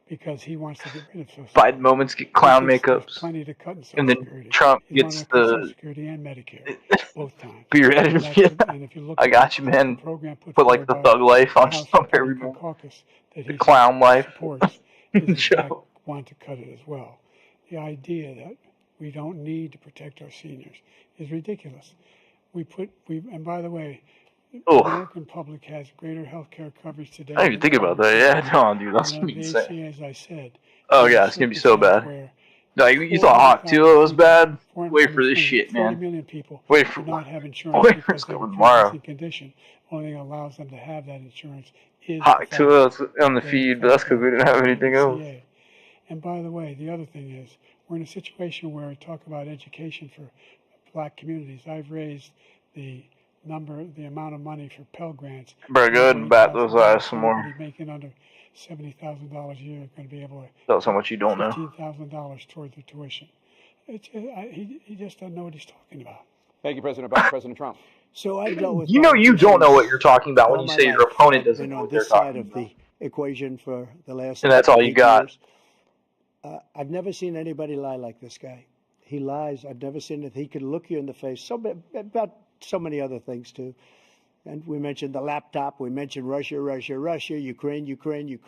because he wants to get rid of Social Biden Security. moments get He clown thinks there's makeups, plenty to cut in Social and then Security. Trump He's wanting gets to cut Social the Security and Medicare both times. beer And edited. that's Yeah, and if you look I at got you, the man. program put Put like forward the by thug life the on House Trump every Republican morning. caucus that The he clown life. supports, is in fact Joe. want to cut it as well. The idea that we don't need to protect our seniors is ridiculous. And by the way, the Oh, American public has greater health care coverage today. I didn't even think about that. Yeah, no, dude, that's gonna be The insane. ACA, as I said, Oh there yeah, are it's gonna be so circumstances bad. where No, you thought Hawk 2 was bad? Wait for this shit, 40 man. million people Wait for do not have insurance wait for because it's they have a coming tomorrow. pre-existing condition. Only thing that allows them to have that insurance is the Hawk fact 2 was on the that feed, but that's because we didn't have anything else. ACA. And by the way, the other thing is, we're in a situation where I talk about education for black communities. I've raised the amount of money for Pell Grants. Bro, go ahead and bat those eyes some more. Anybody making under $70,000 a year is going to be able to Tell us how much you don't know. $15,000 toward the tuition. He just doesn't know what he's talking about. Thank you, President Biden. President Trump. So I've dealt with You know you don't know what you're talking about when all you my say your life. opponent I've doesn't been know on what they're this side talking of about. the equation for the last And that's all you 8 got. years. I've never seen anybody lie like this guy. He lies. I've never seen it. He could look you in the face. About so many other things too. And we mentioned the laptop. We mentioned Russia, Ukraine.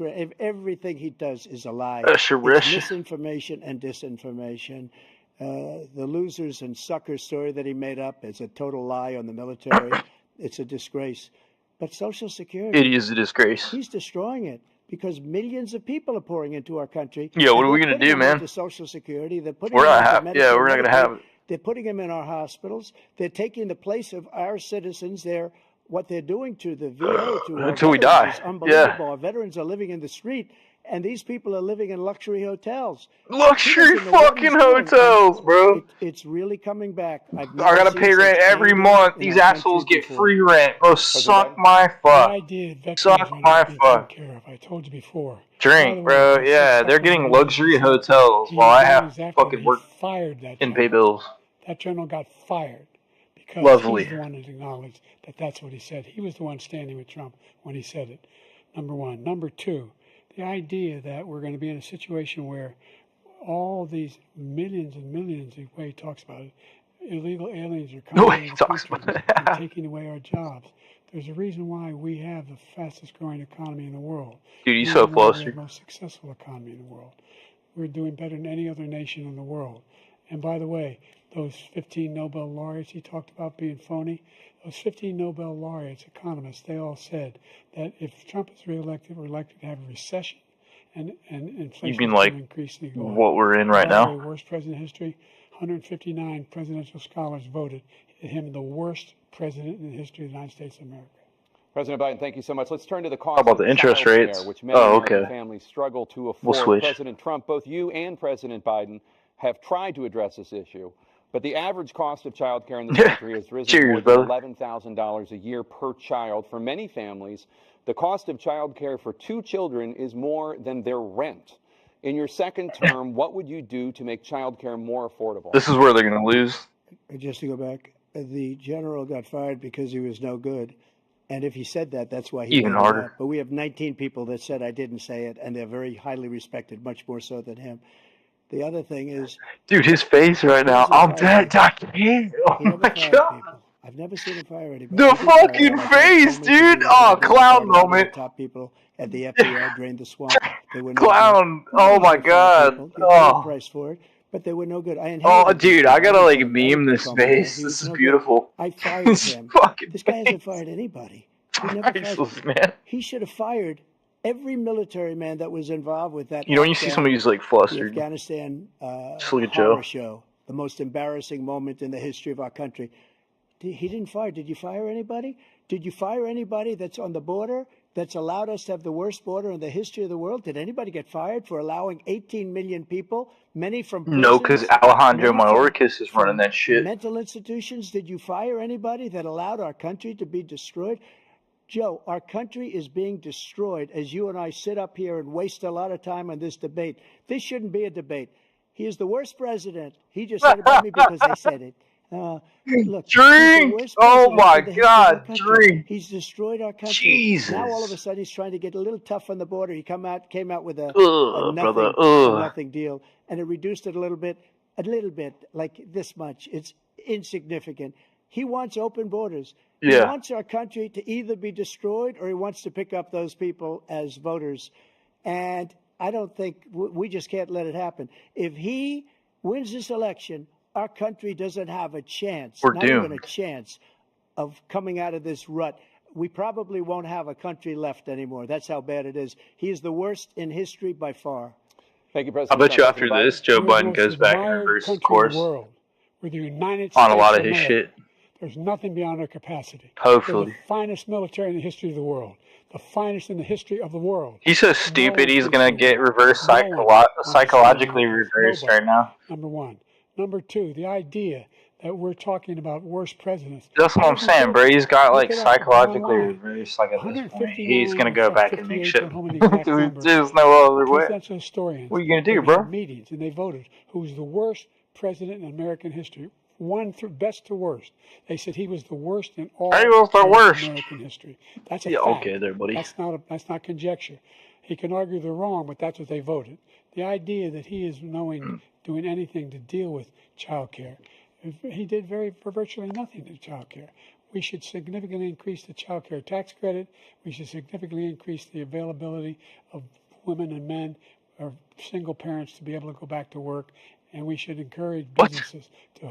Everything he does is a lie. Russia. It's misinformation and disinformation. The losers and suckers story that he made up is a total lie on the military. It's a disgrace. But Social Security, It is a disgrace. he's destroying it because millions of people are pouring into our country. Yeah, what and are we they're gonna putting do, them man? into Social Security. They're putting We're them not into have. Yeah, Medicare, we're not gonna Medicaid. have it. They're putting them in our hospitals. They're taking the place of our citizens. What they're doing to the VA, to our Until we veterans die. is unbelievable. Yeah. Our veterans are living in the street, and these people are living in luxury hotels. Luxury He doesn't know what fucking he's doing. hotels, bro. It's really coming back. I've I never gotta seen pay such rent every anger month. in These our assholes country get before. free rent. Bro, suck my The fuck. idea that veterans Suck are my not being taken fuck. care of, I told you before. By the Drink, way, bro. I said Yeah, fuck they're him getting in luxury 1%. hotels while I have Days to after fucking he work fired that and pay general. bills. That general got fired because Lovely. he's the one that acknowledged that that's what he said. He was the one standing with Trump when he said it. Number one. Number two, the idea that we're going to be in a situation where all these millions and millions, the way he talks about it, illegal aliens are No coming way he into the talks country about that. and taking away our jobs. There's a reason why we have the fastest growing economy in the world. Dude, you The so reason why we close. have the most successful economy in the world. We're doing better than any other nation in the world. And by the way, those 15 Nobel laureates he talked about being phony, those 15 Nobel laureates, economists, they all said that if Trump is reelected, we're likely to have a recession and inflation You mean is like going to increasingly go up. what we're in right By the way, now? worst president in history, 159 presidential scholars voted him the worst president in the history of the United States of America. President Biden, thank you so much. Let's turn to the cost about of the interest childcare, rates? which many Oh, American okay. families struggle to afford. We'll switch. President Trump, both you and President Biden have tried to address this issue, but the average cost of child care in this country has risen Cheers, more than brother. $11,000 a year per child. For many families, the cost of child care for 2 children is more than their rent. In your second term, what would you do to make child care more affordable? This is where they're going to lose. Just to go back, the general got fired because he was no good. And if he said that, that's why he Even made it harder. up. But we have 19 people that said I didn't say it, and they're very highly respected, much more so than him. The other thing is, Dude, his face right now. I'm dead. I can't. he Oh never my fired god. people. I've never seen him fire anybody. The He did fire fucking one. I tried face, to tell him dude. he was Oh, gonna do it. clown Fired a lot of the moment. top people at the FBI drained the swamp. They were no Clown. good. Oh He my fired god. people. You pay a Oh. price for it, but they were no good. I Oh, inherited this dude, guy. I gotta didn't like tell him. I meme didn't this come from there. face. He This was is no good. beautiful. I fired His him. fucking This guy hasn't face. fired anybody. He never fired. Priceless, man. He should have fired every military man that was involved with that. You know when you see Afghan- somebody who's like the flustered, Afghanistan just look at horror Joe. show, the most embarrassing moment in the history of our country. He didn't fire. Did you fire anybody? Did you fire anybody that's on the border that's allowed us to have the worst border in the history of the world? Did anybody get fired for allowing 18 million people, many from prisons, No, because Alejandro many Mayorkas is running from that shit. mental institutions? Did you fire anybody that allowed our country to be destroyed? Joe, our country is being destroyed as you and I sit up here and waste a lot of time on this debate. This shouldn't be a debate. He is the worst president. He just said about me because they said it. Look, he's the Drink! worst Oh president my in the history of our god, country. drink! He's destroyed our country. Jesus. Now all of a sudden he's trying to get a little tough on the border. He came out with a Ugh, nothing, brother, a ugh. nothing deal, and it reduced it a little bit, like this much. It's insignificant. He wants open borders. He Yeah. wants our country to either be destroyed or he wants to pick up those people as voters. And I don't think we just can't let it happen. If he wins this election, our country doesn't have a chance, We're not even a doomed. chance of coming out of this rut. We probably won't have a country left anymore. That's how bad it is. He is the worst in history by far. Thank you, I President bet Trump. you after President Biden. this, Joe We're the Biden most goes back and admired reverses country course in the world. We're the United on a States lot of of his America. shit. There's nothing beyond our capacity. We're Hopefully. the finest military in the history of the world. The finest in the history of the world. He's so No stupid one he's thinks gonna we get will. reverse No one wants to see psychologically it. reversed Nobody. right now. Number one. Number two, the idea that we're talking about worst presidents. That's what That I'm doesn't saying, go bro. there. He's got Look like it up. It's psychologically online. reversed. Like at this point, 159 he's gonna go or back and make 58, shit. don't hold me to the exact number. There's no other way. Presidential historians. What are you gonna do, they bro? had meetings and they voted who's the worst president in American history. One through best to worst. They said he was the worst in all He was the of worst. American history. That's a Yeah, fact. okay there, buddy. That's not conjecture. He can argue they're wrong, but that's what they voted. The idea that he is doing anything to deal with child care. He did virtually nothing to child care. We should significantly increase the child care tax credit. We should significantly increase the availability of women and men or single parents to be able to go back to work. And we should encourage businesses to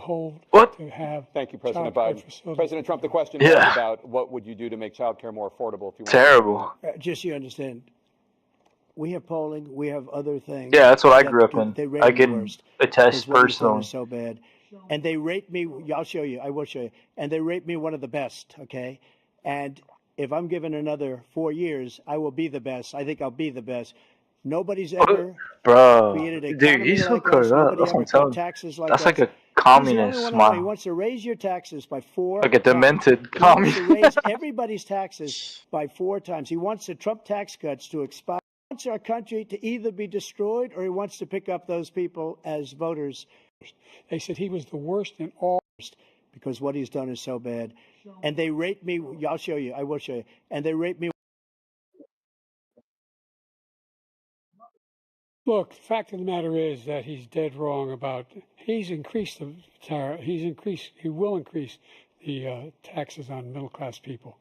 have Thank you, President child care Biden. facilities. President Trump, the question Yeah. was about what would you do to make child care more affordable if you want. Terrible. Just so you understand, we have polling, we have other things. Yeah, that's what I that grew up do- in. They rate I me can worst attest because what he's done personally. is so bad. And they rate me, I'll show you, I will show you. And they rate me one of the best, okay? And if I'm given another 4 years, I will be the best. I think I'll be the best. Nobody's ever Bro, created an dude, economy he's so like cut us. up. Nobody That's what ever I'm cut telling you. taxes like That's us. like a He's communist the only one I know. He smile. wants to raise your taxes by 4 Like a times. demented He wants to communist. raise everybody's taxes by 4 times. He wants the Trump tax cuts to expire. He wants our country to either be destroyed or he wants to pick up those people as voters. They said he was the worst in all. Because what he's done is so bad. And they rate me, I'll show you, I will show you. And they rate me Look, the fact of the matter is that he's dead wrong about, he's increased the tariff, he will increase the taxes on middle-class people.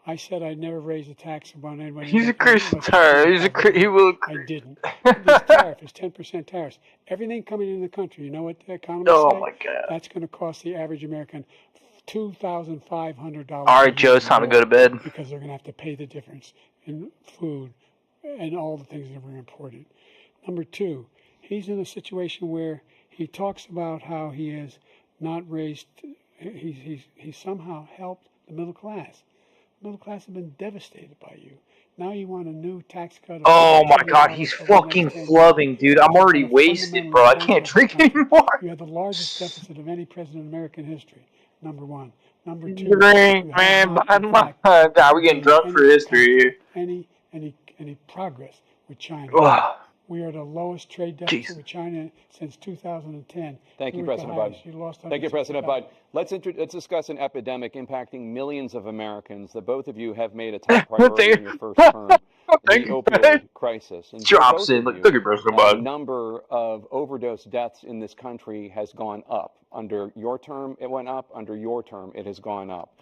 I said I'd never raise a tax on anybody. He's increased the tariff. He will. I didn't. This tariff is 10% tariffs. Everything coming in the country, you know what the economists say? Oh my God. That's going to cost the average American $2,500. All right, Joe, it's time to go to bed. Because they're going to have to pay the difference in food and all the things that were imported. Number two, he's in a situation where he talks about how he has not raised, he's somehow helped the middle class. The middle class have been devastated by you. Now you want a new tax cut. Oh my God, he's fucking flubbing, dude. I'm already wasted, bro. I can't drink anymore. You have the largest deficit of any president in American history. Number one. Number two. Drink, man. God, we're getting drunk for history here. Any progress with China. Ugh. We are at the lowest trade deficit with China since 2010. Thank you, President Biden. Thank you, President Biden. Let's discuss an epidemic impacting millions of Americans that both of you have made a top priority in your first term. The opioid crisis. And Drops in. Look at President Biden. The number of overdose deaths in this country has gone up. Under your term, it went up. Under your term, it has gone up.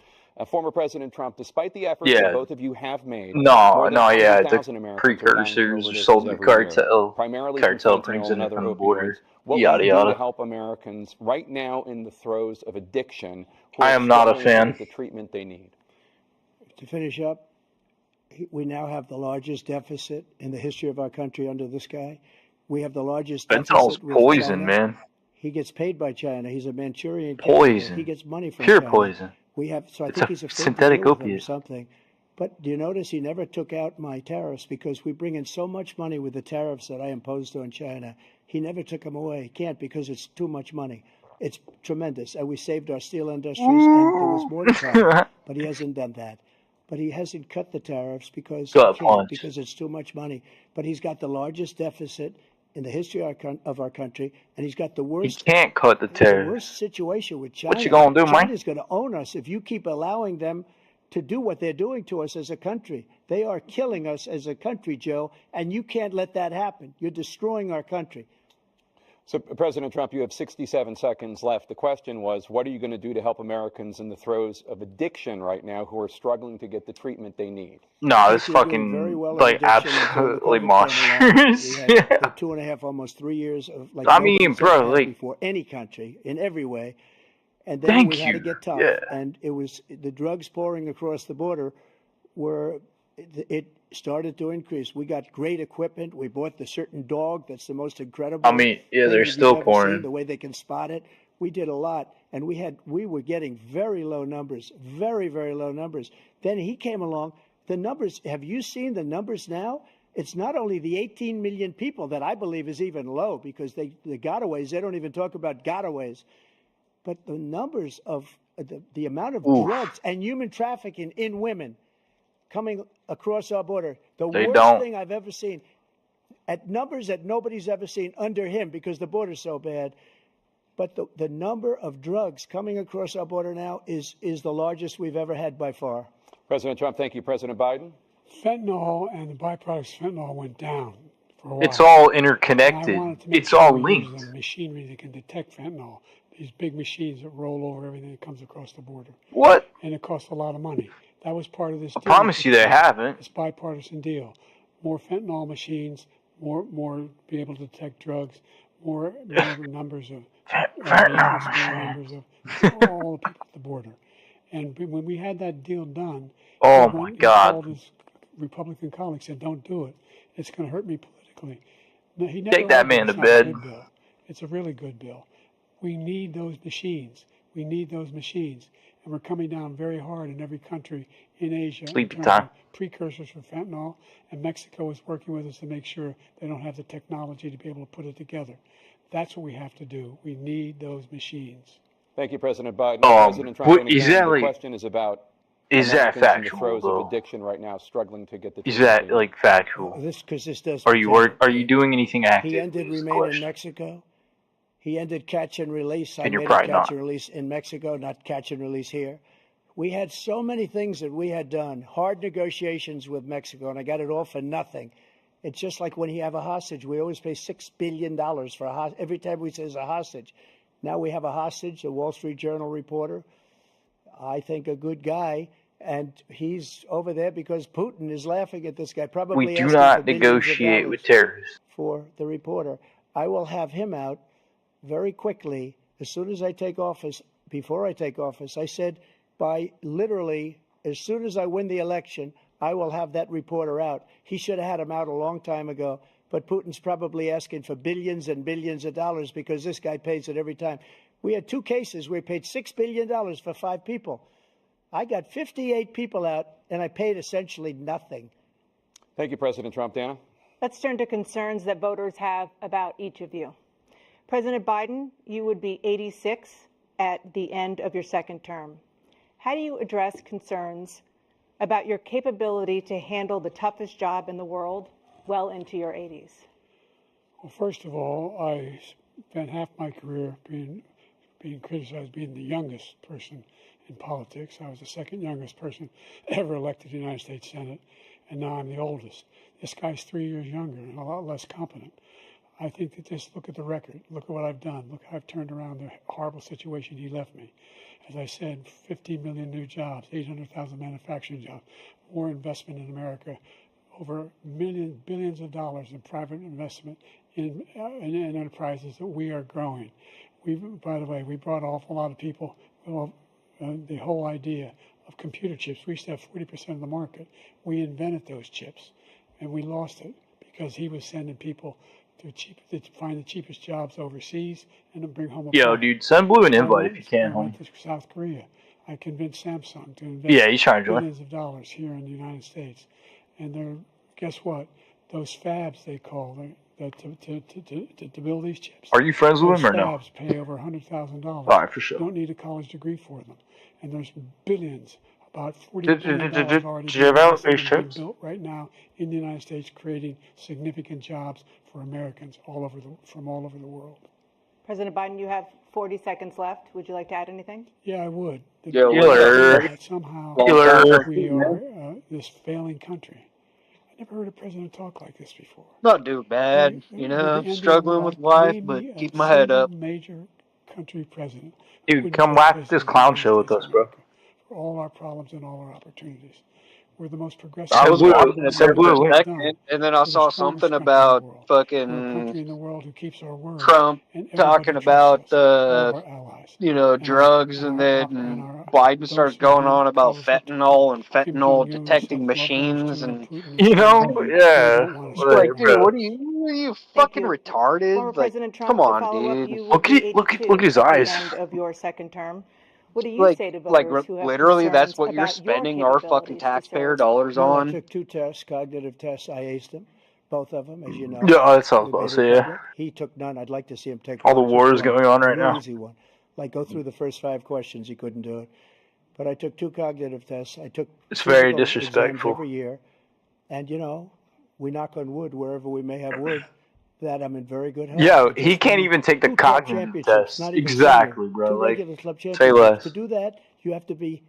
Former President Trump, despite the efforts that both of you have made, the precursors are sold to the cartel. Primarily Cartel brings in from the border. What Yada will you do yada. to help Americans right now in the throes of addiction? I am not a fan. The treatment they need. To finish up, we now have the largest deficit in the history of our country under this guy. We have the largest Fentanyl's deficit with poison, China. man. He gets paid by China. He's a Manchurian Poison. candidate. He gets money from Pure China. poison. We have, so I It's think a he's a synthetic opiate. or something. But do you notice he never took out my tariffs because we bring in so much money with the tariffs that I imposed on China. He never took them away. He can't because it's too much money. It's tremendous. And we saved our steel industries and there was more to come. But he hasn't done that. But he hasn't cut the tariffs because he can't, because it's too much money. But he's got the largest deficit in the history of our country, and he's got the worst. He can't cut the tariffs. Worst situation with China. What you gonna do, Mike? China's going to own us if you keep allowing them to do what they're doing to us as a country. They are killing us as a country, Joe, and you can't let that happen. You're destroying our country. So, President Trump, you have 67 seconds left. The question was, what are you going to do to help Americans in the throes of addiction right now who are struggling to get the treatment they need? No, this fucking, like, absolutely monstrous. Yeah. 2.5, almost 3 years of, like, I mean, bro, like, before any country in every way. And then we had to get tough. Yeah. And it was the drugs pouring across the border it started to increase. We got great equipment. We bought the certain dog that's the most incredible. I mean, yeah, thing they're you've still ever pouring. seen, the way they can spot it. We did a lot, and we were getting very low numbers, very, very low numbers. Then he came along. The numbers, have you seen the numbers now? It's not only the 18 million people that I believe is even low because the gotaways, they don't even talk about gotaways. But the numbers of the amount of drugs and human trafficking in women coming across our border, the worst thing I've ever seen, at numbers that nobody's ever seen under him because the border's so bad. But the number of drugs coming across our border now is the largest we've ever had by far. President Trump, thank you. President Biden? Fentanyl and the byproducts of fentanyl went down for a while. It's all interconnected. It's all linked. The machinery that can detect fentanyl. These big machines that roll over everything that comes across the border. What? And it costs a lot of money. That was part of this deal. I promise you they haven't. It's bipartisan deal. More fentanyl machines, more be able to detect drugs, more numbers of numbers of all the people at the border. And when we had that deal done, oh my God, his Republican colleague said, "Don't do it. It's going to hurt me politically." No, he never take that man to bed. It's a really good bill. We need those machines. We need those machines. And we're coming down very hard in every country in Asia. Sleepy time. Precursors for fentanyl. And Mexico is working with us to make sure they don't have the technology to be able to put it together. That's what we have to do. We need those machines. Thank you, President Biden. President Trump, the question is about is that Americans factual? In the throes though? of addiction right now, struggling to get the. Is that like factual? This does. Are you doing anything active? He ended remain in Mexico. He ended catch and release. And you're made probably catch not. and release in Mexico, not catch and release here. We had so many things that we had done, hard negotiations with Mexico, and I got it all for nothing. It's just like when you have a hostage. We always pay $6 billion for a hostage. Every time we say it's a hostage. Now we have a hostage, a Wall Street Journal reporter. I think a good guy. And he's over there because Putin is laughing at this guy. Probably We do asking not for billions of negotiate dollars with terrorists. for the reporter. I will have him out very quickly as soon as I take office. Before I take office, I said by literally as soon as I win the election, I will have that reporter out. He should have had him out a long time ago. But Putin's probably asking for billions and billions of dollars because this guy pays it every time. We had 2 cases where we paid $6 billion for 5 people. I got 58 people out, and I paid essentially nothing. Thank you, President Trump. Dana? Let's turn to concerns that voters have about each of you. President Biden, you would be 86 at the end of your second term. How do you address concerns about your capability to handle the toughest job in the world well into your 80s? Well, first of all, I spent half my career being criticized being the youngest person in politics. I was the second youngest person ever elected to the United States Senate, and now I'm the oldest. This guy's 3 years younger and a lot less competent. I think that just look at the record. Look at what I've done. Look how I've turned around the horrible situation he left me. As I said, 15 million new jobs, 800,000 manufacturing jobs, more investment in America, over billions of dollars in private investment in enterprises that we are growing. By the way, we brought an awful lot of people. Well, the whole idea of computer chips. We used to have 40% of the market. We invented those chips, and we lost it because he was sending people to find the cheapest jobs overseas and then bring home a Yo, profit. dude, send Blue an invite if you can, I went homie. to South Korea. I convinced Samsung to invest Yeah, he's trying to join. billions of dollars here in the United States. And guess what? Those fabs, they call to build these chips. Are you friends with him or no? Fabs pay over $100,000. All right, for sure. You don't need a college degree for them. And there's billions, about $40 Did billion already you ever have being these chips? built right now in the United States, creating significant jobs for Americans from all over the world. President Biden, you have 40 seconds left. Would you like to add anything? Yeah, I would. Killer. That somehow Killer. we are this failing country. I never heard a president talk like this before. Not doing bad, With you the know, ending struggling of with life, name but me a keep my head single up. Major country president. Dude, Wouldn't come be laugh at president this of the clown United show with States us, of bro. America. For all our problems and all our opportunities. We're the most progressive. I was Blue, watching it send for Blue. a second, and then I saw something about We're a fucking country in the world who keeps our word. Trump And everybody talking trusts about us, all of our allies. drugs, and then Biden those starts who going bring on about colors of fentanyl and Kim fentanyl Jong-un, detecting love those machines, to and Putin, You know, they yeah. don't want us it's like, to. dude, what are you Thank fucking you. retarded? Former Like, President come Trump, to on, follow up, dude. you would be 82 look at his eyes. at the end of your second term. What do you say to voters who have literally, that's concerns what you're about your spending our fucking capabilities to taxpayer serve? dollars No, I on. took 2 tests, cognitive tests. I aced them, both of them, as you know. Yeah, that's what I was We about made to it say, yeah. public. He took none. I'd like to see him take All the one, wars just one, going on a right real now. easy one. Like go through the first 5 questions. He couldn't do it. But I took 2 cognitive tests. I took It's very physical exams disrespectful. every year. And, we knock on wood wherever we may have wood, that I'm in very good health. Yeah, I he just can't won even take the 2 club cognitive championships, test. not even Exactly, senior, bro. 2 Like, regular club say championships. less. To do that, you have to be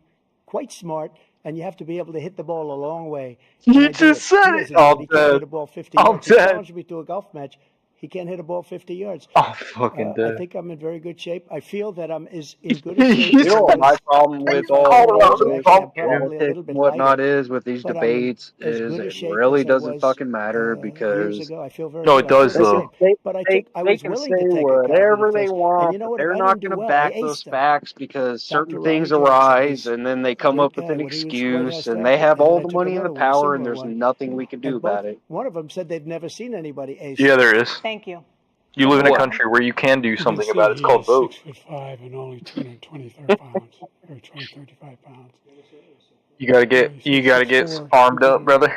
quite smart, and you have to be able to hit the ball a long way. You And I do just said He it. doesn't do I'm it. He can't dead. hit a ball 50 I'm yards. He dead. challenged me to a golf match. He can't hit a ball 50 yards. I'm fucking I dead. think I'm in very good shape. I feel that I'm as in good a shape. He's You know what my problem He's with all called out this the Actually, Trump I'm probably a politics little and bit whatnot lighter, is with these but I'm in debates as is good a it shape really as I doesn't was fucking matter years because ago. I feel very No, good. it does, I feel though. the same. But I they was can willing say to take a whatever cognitive they test. And want, you know but what? If they're I not didn't do going to well, I back those aced them. facts because certain Dr. things Ronnie James arise Ace, and then they a come great up with guy an when he was White House excuse and staff, they have and then all I the took money and the another one, a power and similar there's one. nothing we can do And both, about it. one of them said they've never seen anybody ace. Yeah, there is. Thank you. You live in a What? country where you can do You can something see about it. It's he called is vote. 6'5" and only 223 pounds, or 235 pounds. You gotta get 6'4", armed up, brother.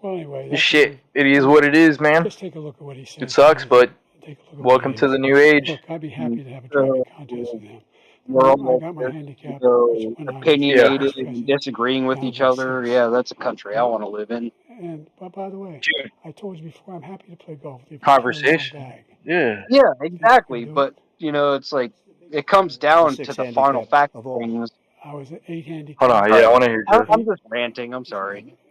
Well, anyway, that's Shit, it is what it is, man. just take a look at what he says. It sucks, but Take a look at what welcome he to is. the new age. Look, I'd be happy to have a driving contest with him. We're I almost got my there. handicap, So which when I was opinionated vice and president, disagreeing with down each by other. 6. Yeah, that's a country I want to live in. And by the way, Dude, I told you before, I'm happy to play golf with you if you carry your own conversation. bag. Yeah. Yeah, Think you exactly. can do But it's like it comes The down to 6 the final handicap fact of of all. things. I was at 8 handicap. Hold on, yeah, I want to hear Joe. I'm just ranting. I'm sorry.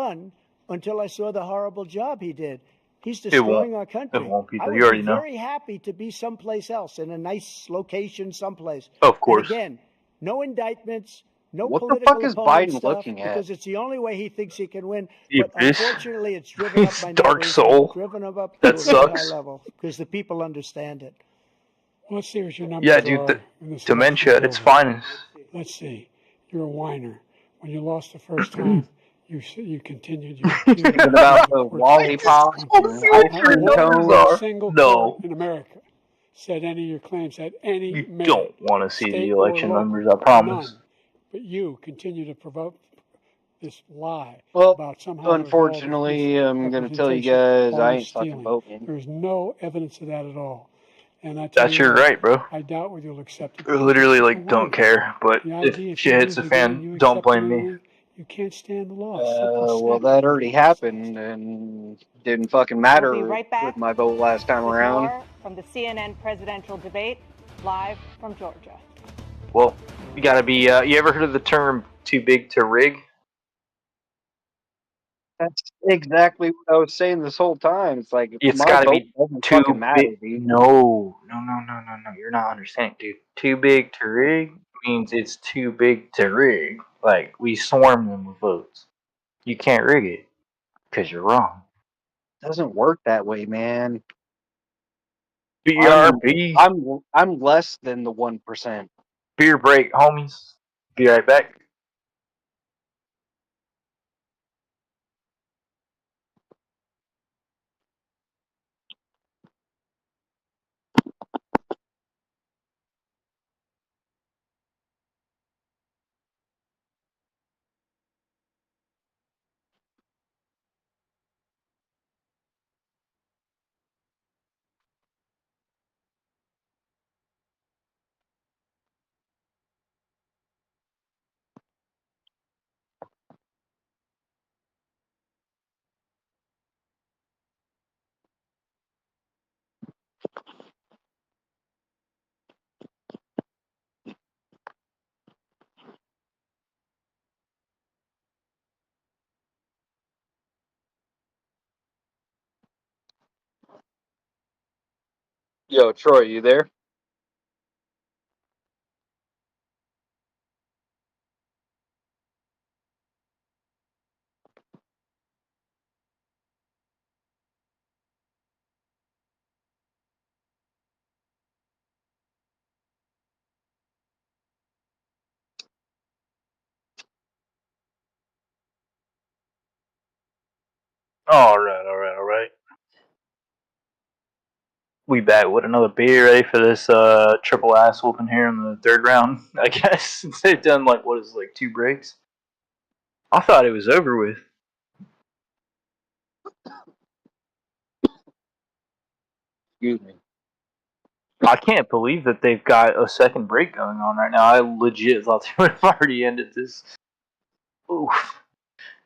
run until I saw the horrible job he did. He's It destroying won't. our country. It won't be. I Though. would You already be know. very happy to be someplace else in a nice location someplace. Of course. And again, no indictments, no What the political fuck is opponent Biden stuff, looking at? because it's the only way he thinks he can win. Yeah, But this- unfortunately, it's driven up it's my Dark numbers, Soul. driven them up That to a very high sucks. level because the people understand it. Let's see what your numbers Yeah, dude. are. when this Dementia at election's its over. finest. Let's see. You're a whiner. When you lost the first time, you continued your What about the lollipop? Not a single No. court in America said any of your claims had any You merit. don't want to see the State or election local, numbers, I promise. none. But you continue to provoke this lie Well, about somehow there's all this unfortunately, I'm going to tell you misrepresentation, guys all I this ain't fucking stealing. voting. There's no evidence of that at all. And I tell That's you your what, right, bro. I doubt whether you'll accept it. I literally like don't care, but The if idea, shit you hits lose the again, fan, you don't accept blame me. anything, you can't stand the law. Well, that already happened and didn't fucking matter We'll be right back with my vote last time with around. more from the CNN presidential debate, live from Georgia. Well, you gotta be. You ever heard of the term "too big to rig"? That's exactly what I was saying this whole time. It's like It's my gotta vote be doesn't too fucking matter, big. dude. No. You're not understanding, dude. Too big to rig means it's too big to rig. Like we swarm them with votes. You can't rig it because you're wrong. Doesn't work that way, man. BRB. I'm less than the 1%. Beer break, homies. Be right back. Yo, Troy, you there? All right. We back with another beer, ready for this triple ass whooping here in the third round. I guess since they've done like 2 breaks. I thought it was over with. Excuse me. I can't believe that they've got a second break going on right now. I legit thought they would have already ended this. Oof.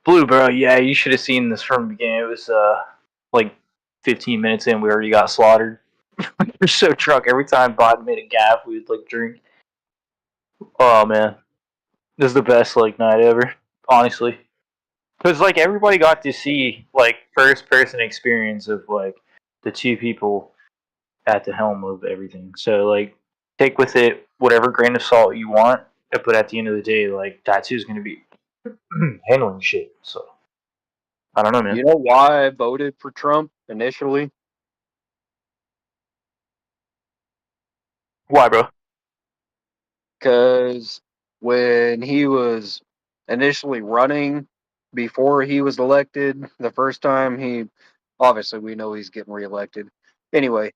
Blue, bro, yeah, you should have seen this from the beginning. It was like 15 minutes in, we already got slaughtered. We're so drunk. Every time Biden made a gaffe, we would like drink. Oh man, this is the best like night ever, honestly. Because like everybody got to see like first person experience of like the two people at the helm of everything. So like take with it whatever grain of salt you want, but at the end of the day, like that's who's gonna be handling shit. So I don't know, man. You know why I voted for Trump initially? Why, bro? Because when he was initially running, before he was elected, the first time obviously we know he's getting reelected. Anyway,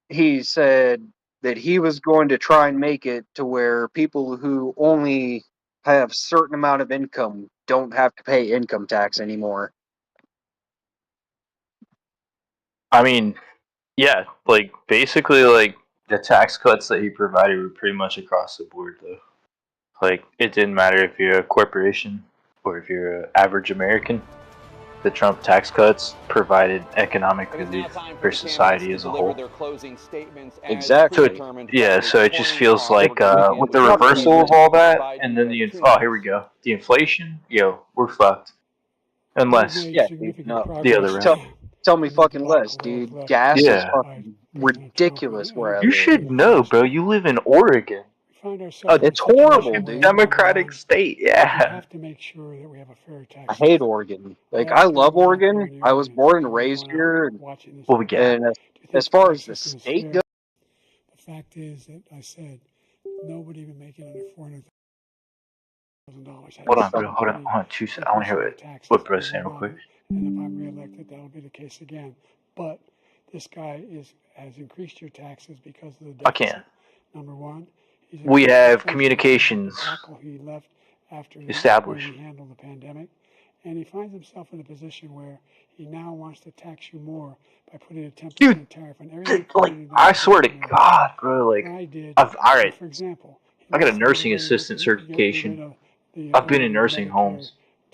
he said that he was going to try and make it to where people who only have certain amount of income don't have to pay income tax anymore. I mean, yeah, like basically like the tax cuts that he provided were pretty much across the board though. Like it didn't matter if you're a corporation or if you're an average American. The Trump tax cuts provided economic relief for society as a whole. Exactly. So it just feels like with the reversal of all that, and then here we go, the inflation. Yo, we're fucked. Unless We've made significant the progress other round. Tell me fucking less, dude. Gas is Yeah. fucking ridiculous where I You live. should know, bro. You live in Oregon. It's horrible, dude. Democratic state, We yeah. have to make sure that we have a fair tax I hate Oregon. Like, I love Oregon. I was born and raised here. Well, we get it. And as far as the state goes, The fact is that I said nobody even making under $400,000. Hold on, bro. Hold on 2 seconds. I want to hear what bro's saying real quick. And if I'm reelected, that'll be the case again. But this guy has increased your taxes because of the deficit. I can't. Number one, We have communications he left after established. he handled the pandemic, and he finds himself in a position where he now wants to tax you more by putting a 10% tariff on everything. Like, I swear to God, bro. Like, all right. For example, I got a nursing assistant certification. I've been in nursing homes.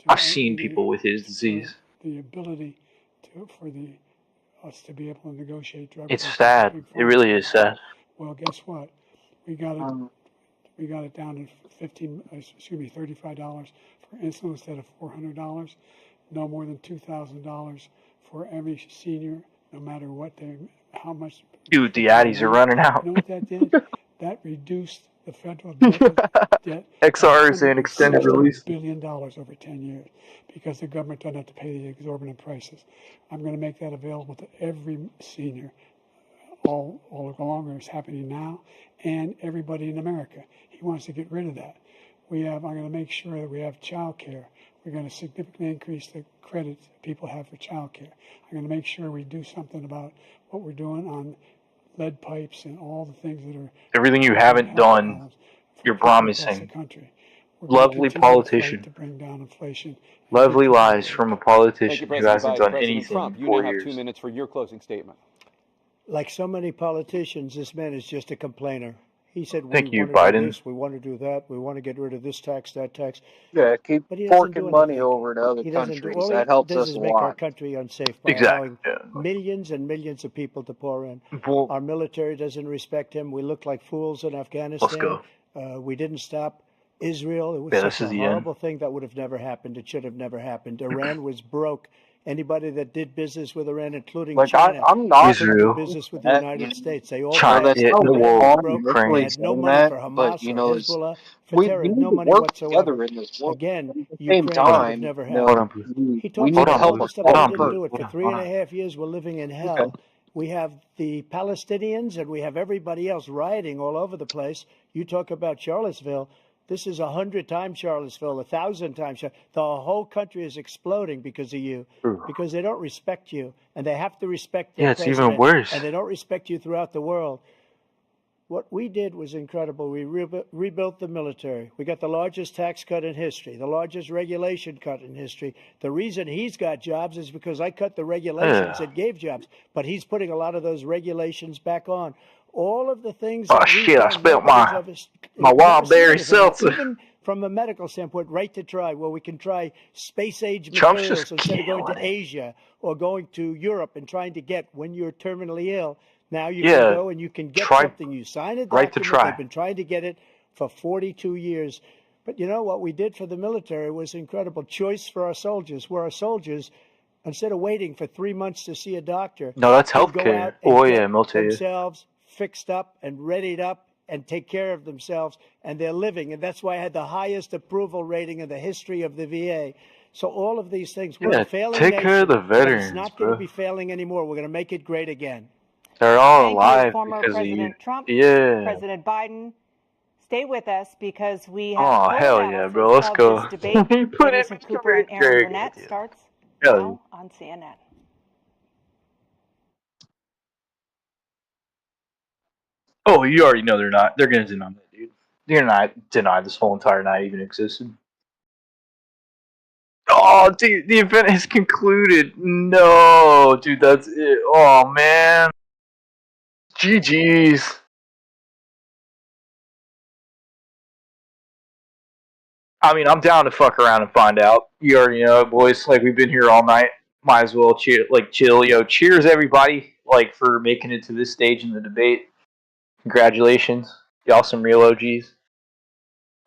I've seen people with his disease. The ability for us to be able to negotiate drug It's prices sad. with big It really is sad. Well, guess what? We got it down to $35 for insulin instead of $400. No more than $2,000 for every senior, no matter how much. Dude, the Addies are running out. You know what that did? That reduced the federal debt. XRs and extended release. $1 billion over 10 years because the government doesn't have to pay the exorbitant prices. I'm going to make that available to every senior all along. It's happening now, and everybody in America. He wants to get rid of that. I'm going to make sure that we have child care. We're going to significantly increase the credit people have for child care. I'm going to make sure we do something about what we're doing on lead pipes and all the things that are Everything you haven't done, you're promising. Lovely politician. To bring down inflation. Lovely lies from a politician who President hasn't Biden. done President anything Trump, in you 4 now have years. 2 minutes for your closing statement. Like so many politicians, this man is just a complainer. He said, Thank we you, want to do Biden. this, we want to do that, we want to get rid of this tax, that tax. yeah, keep But he doesn't do forking money anything. over to other He doesn't do, countries. all That he helps does us is a make our lot. country unsafe by Exactly. allowing millions and millions of people to pour in. Well, Our military doesn't respect him. We look like fools in Afghanistan. let's go. We didn't stop Israel. It was Yeah, such this a is the end. horrible thing that would have never happened. It should have never happened. Iran was broke. Anybody that did business with Iran, including Like, China, I'm not couldn't Israel. do business with the United States. They all China, broke. yeah, not the what world, I'm broke. Ukraine. They had no saying money that, for Hamas but you or know, Hezbollah, for we terror. need No to money work whatsoever. together in this world. Again, At the Ukraine same would have time, never you know, Hold happened. on, please. He we talks need to about all help the us. stuff Hold that on, he didn't Bert. do it. For Hold 3.5 years, we're living in hell. Okay. We have the Palestinians and we have everybody else rioting all over the place. You talk about Charlottesville. This is 100 times Charlottesville, 1,000 times. The whole country is exploding because of you, because they don't respect you, and they have to respect their Yeah, it's even president, worse. and they don't respect you throughout the world. What we did was incredible. We rebuilt the military. We got the largest tax cut in history, the largest regulation cut in history. The reason he's got jobs is because I cut the regulations that gave jobs, but he's putting a lot of those regulations back on. All of the things. Oh, that we've shit, I done, spilled nobody's my- ever my never wild seen berry anything. seltzer. Even from a medical standpoint, right to try, where we can try space age Trump's materials just instead of going to killing it. Asia or going to Europe and trying to get when you're terminally ill. Now you Yeah, can go and you can get try- something. You sign a document. right to try. They've been trying to get it for 42 years. But you know what we did for the military was incredible. Choice for our soldiers, where our soldiers, instead of waiting for 3 months to see a doctor, No, that's they go healthcare. out and Oh, get yeah, military. themselves fixed up and readied up and take care of themselves, and they're living. And that's why I had the highest approval rating in the history of the VA. So all of these things, we're Yeah, a failing take care of the nation, but it's veterans, not going bro. to be failing anymore. We're going to make it great again. They're all Thank you, alive former because of you. President Trump, Yeah. President Biden. Stay with us because we have Oh, four hell battles yeah, bro. Let's of go. this debate. He put Anderson it- Cooper and Aaron Very Burnett good. starts Hell now on CNN. Oh, you already know they're not. They're going to deny that, dude. They're not deny this whole entire night even existed. Oh, dude, the event has concluded. No, dude, that's it. Oh, man. GG's. I mean, I'm down to fuck around and find out. You already know it, boys. Like, we've been here all night. Might as well chill. Yo, cheers, everybody, like, for making it to this stage in the debate. Congratulations. Y'all some real OGs.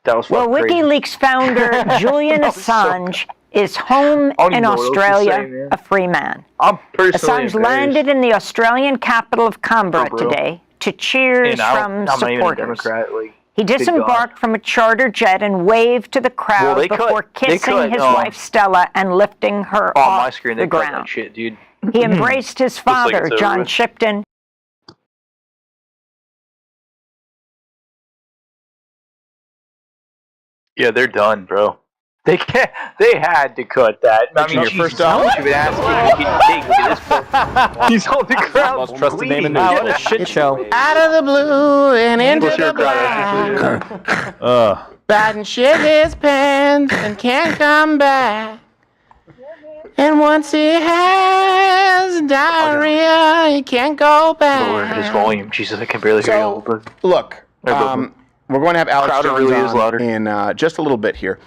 That was Well, fucking crazy. WikiLeaks founder Julian That was so Assange is home I don't in even know what else to say, Australia man. a free man. I'm personally Assange landed in the Australian capital of Canberra For real. today to cheers from I'm not even a supporters. Democrat. Like, He big disembarked from a charter jet and waved to the crowd they cut- before they kissing cut, his wife Stella and lifting her on my off screen, the they cut ground. that shit, dude. He embraced his Looks like father, it's over John with. Shipton. Yeah, they're done, bro. They can't. They had to cut that. I mean, your Jesus, first how dollar? much of an ass kicking you can take? Look at this point. He's on the ground. Most trusted name in bleeding. news. Wow, what a shit show. Out of the blue and into What's your the crowd? black. Biden shit his pants and can't come back. And once he has diarrhea, he can't go Lower his back. volume. Jesus, I can barely hear you. But Look, There you go. we're going to have Alex Crowder Jones really is on louder. in just a little bit here.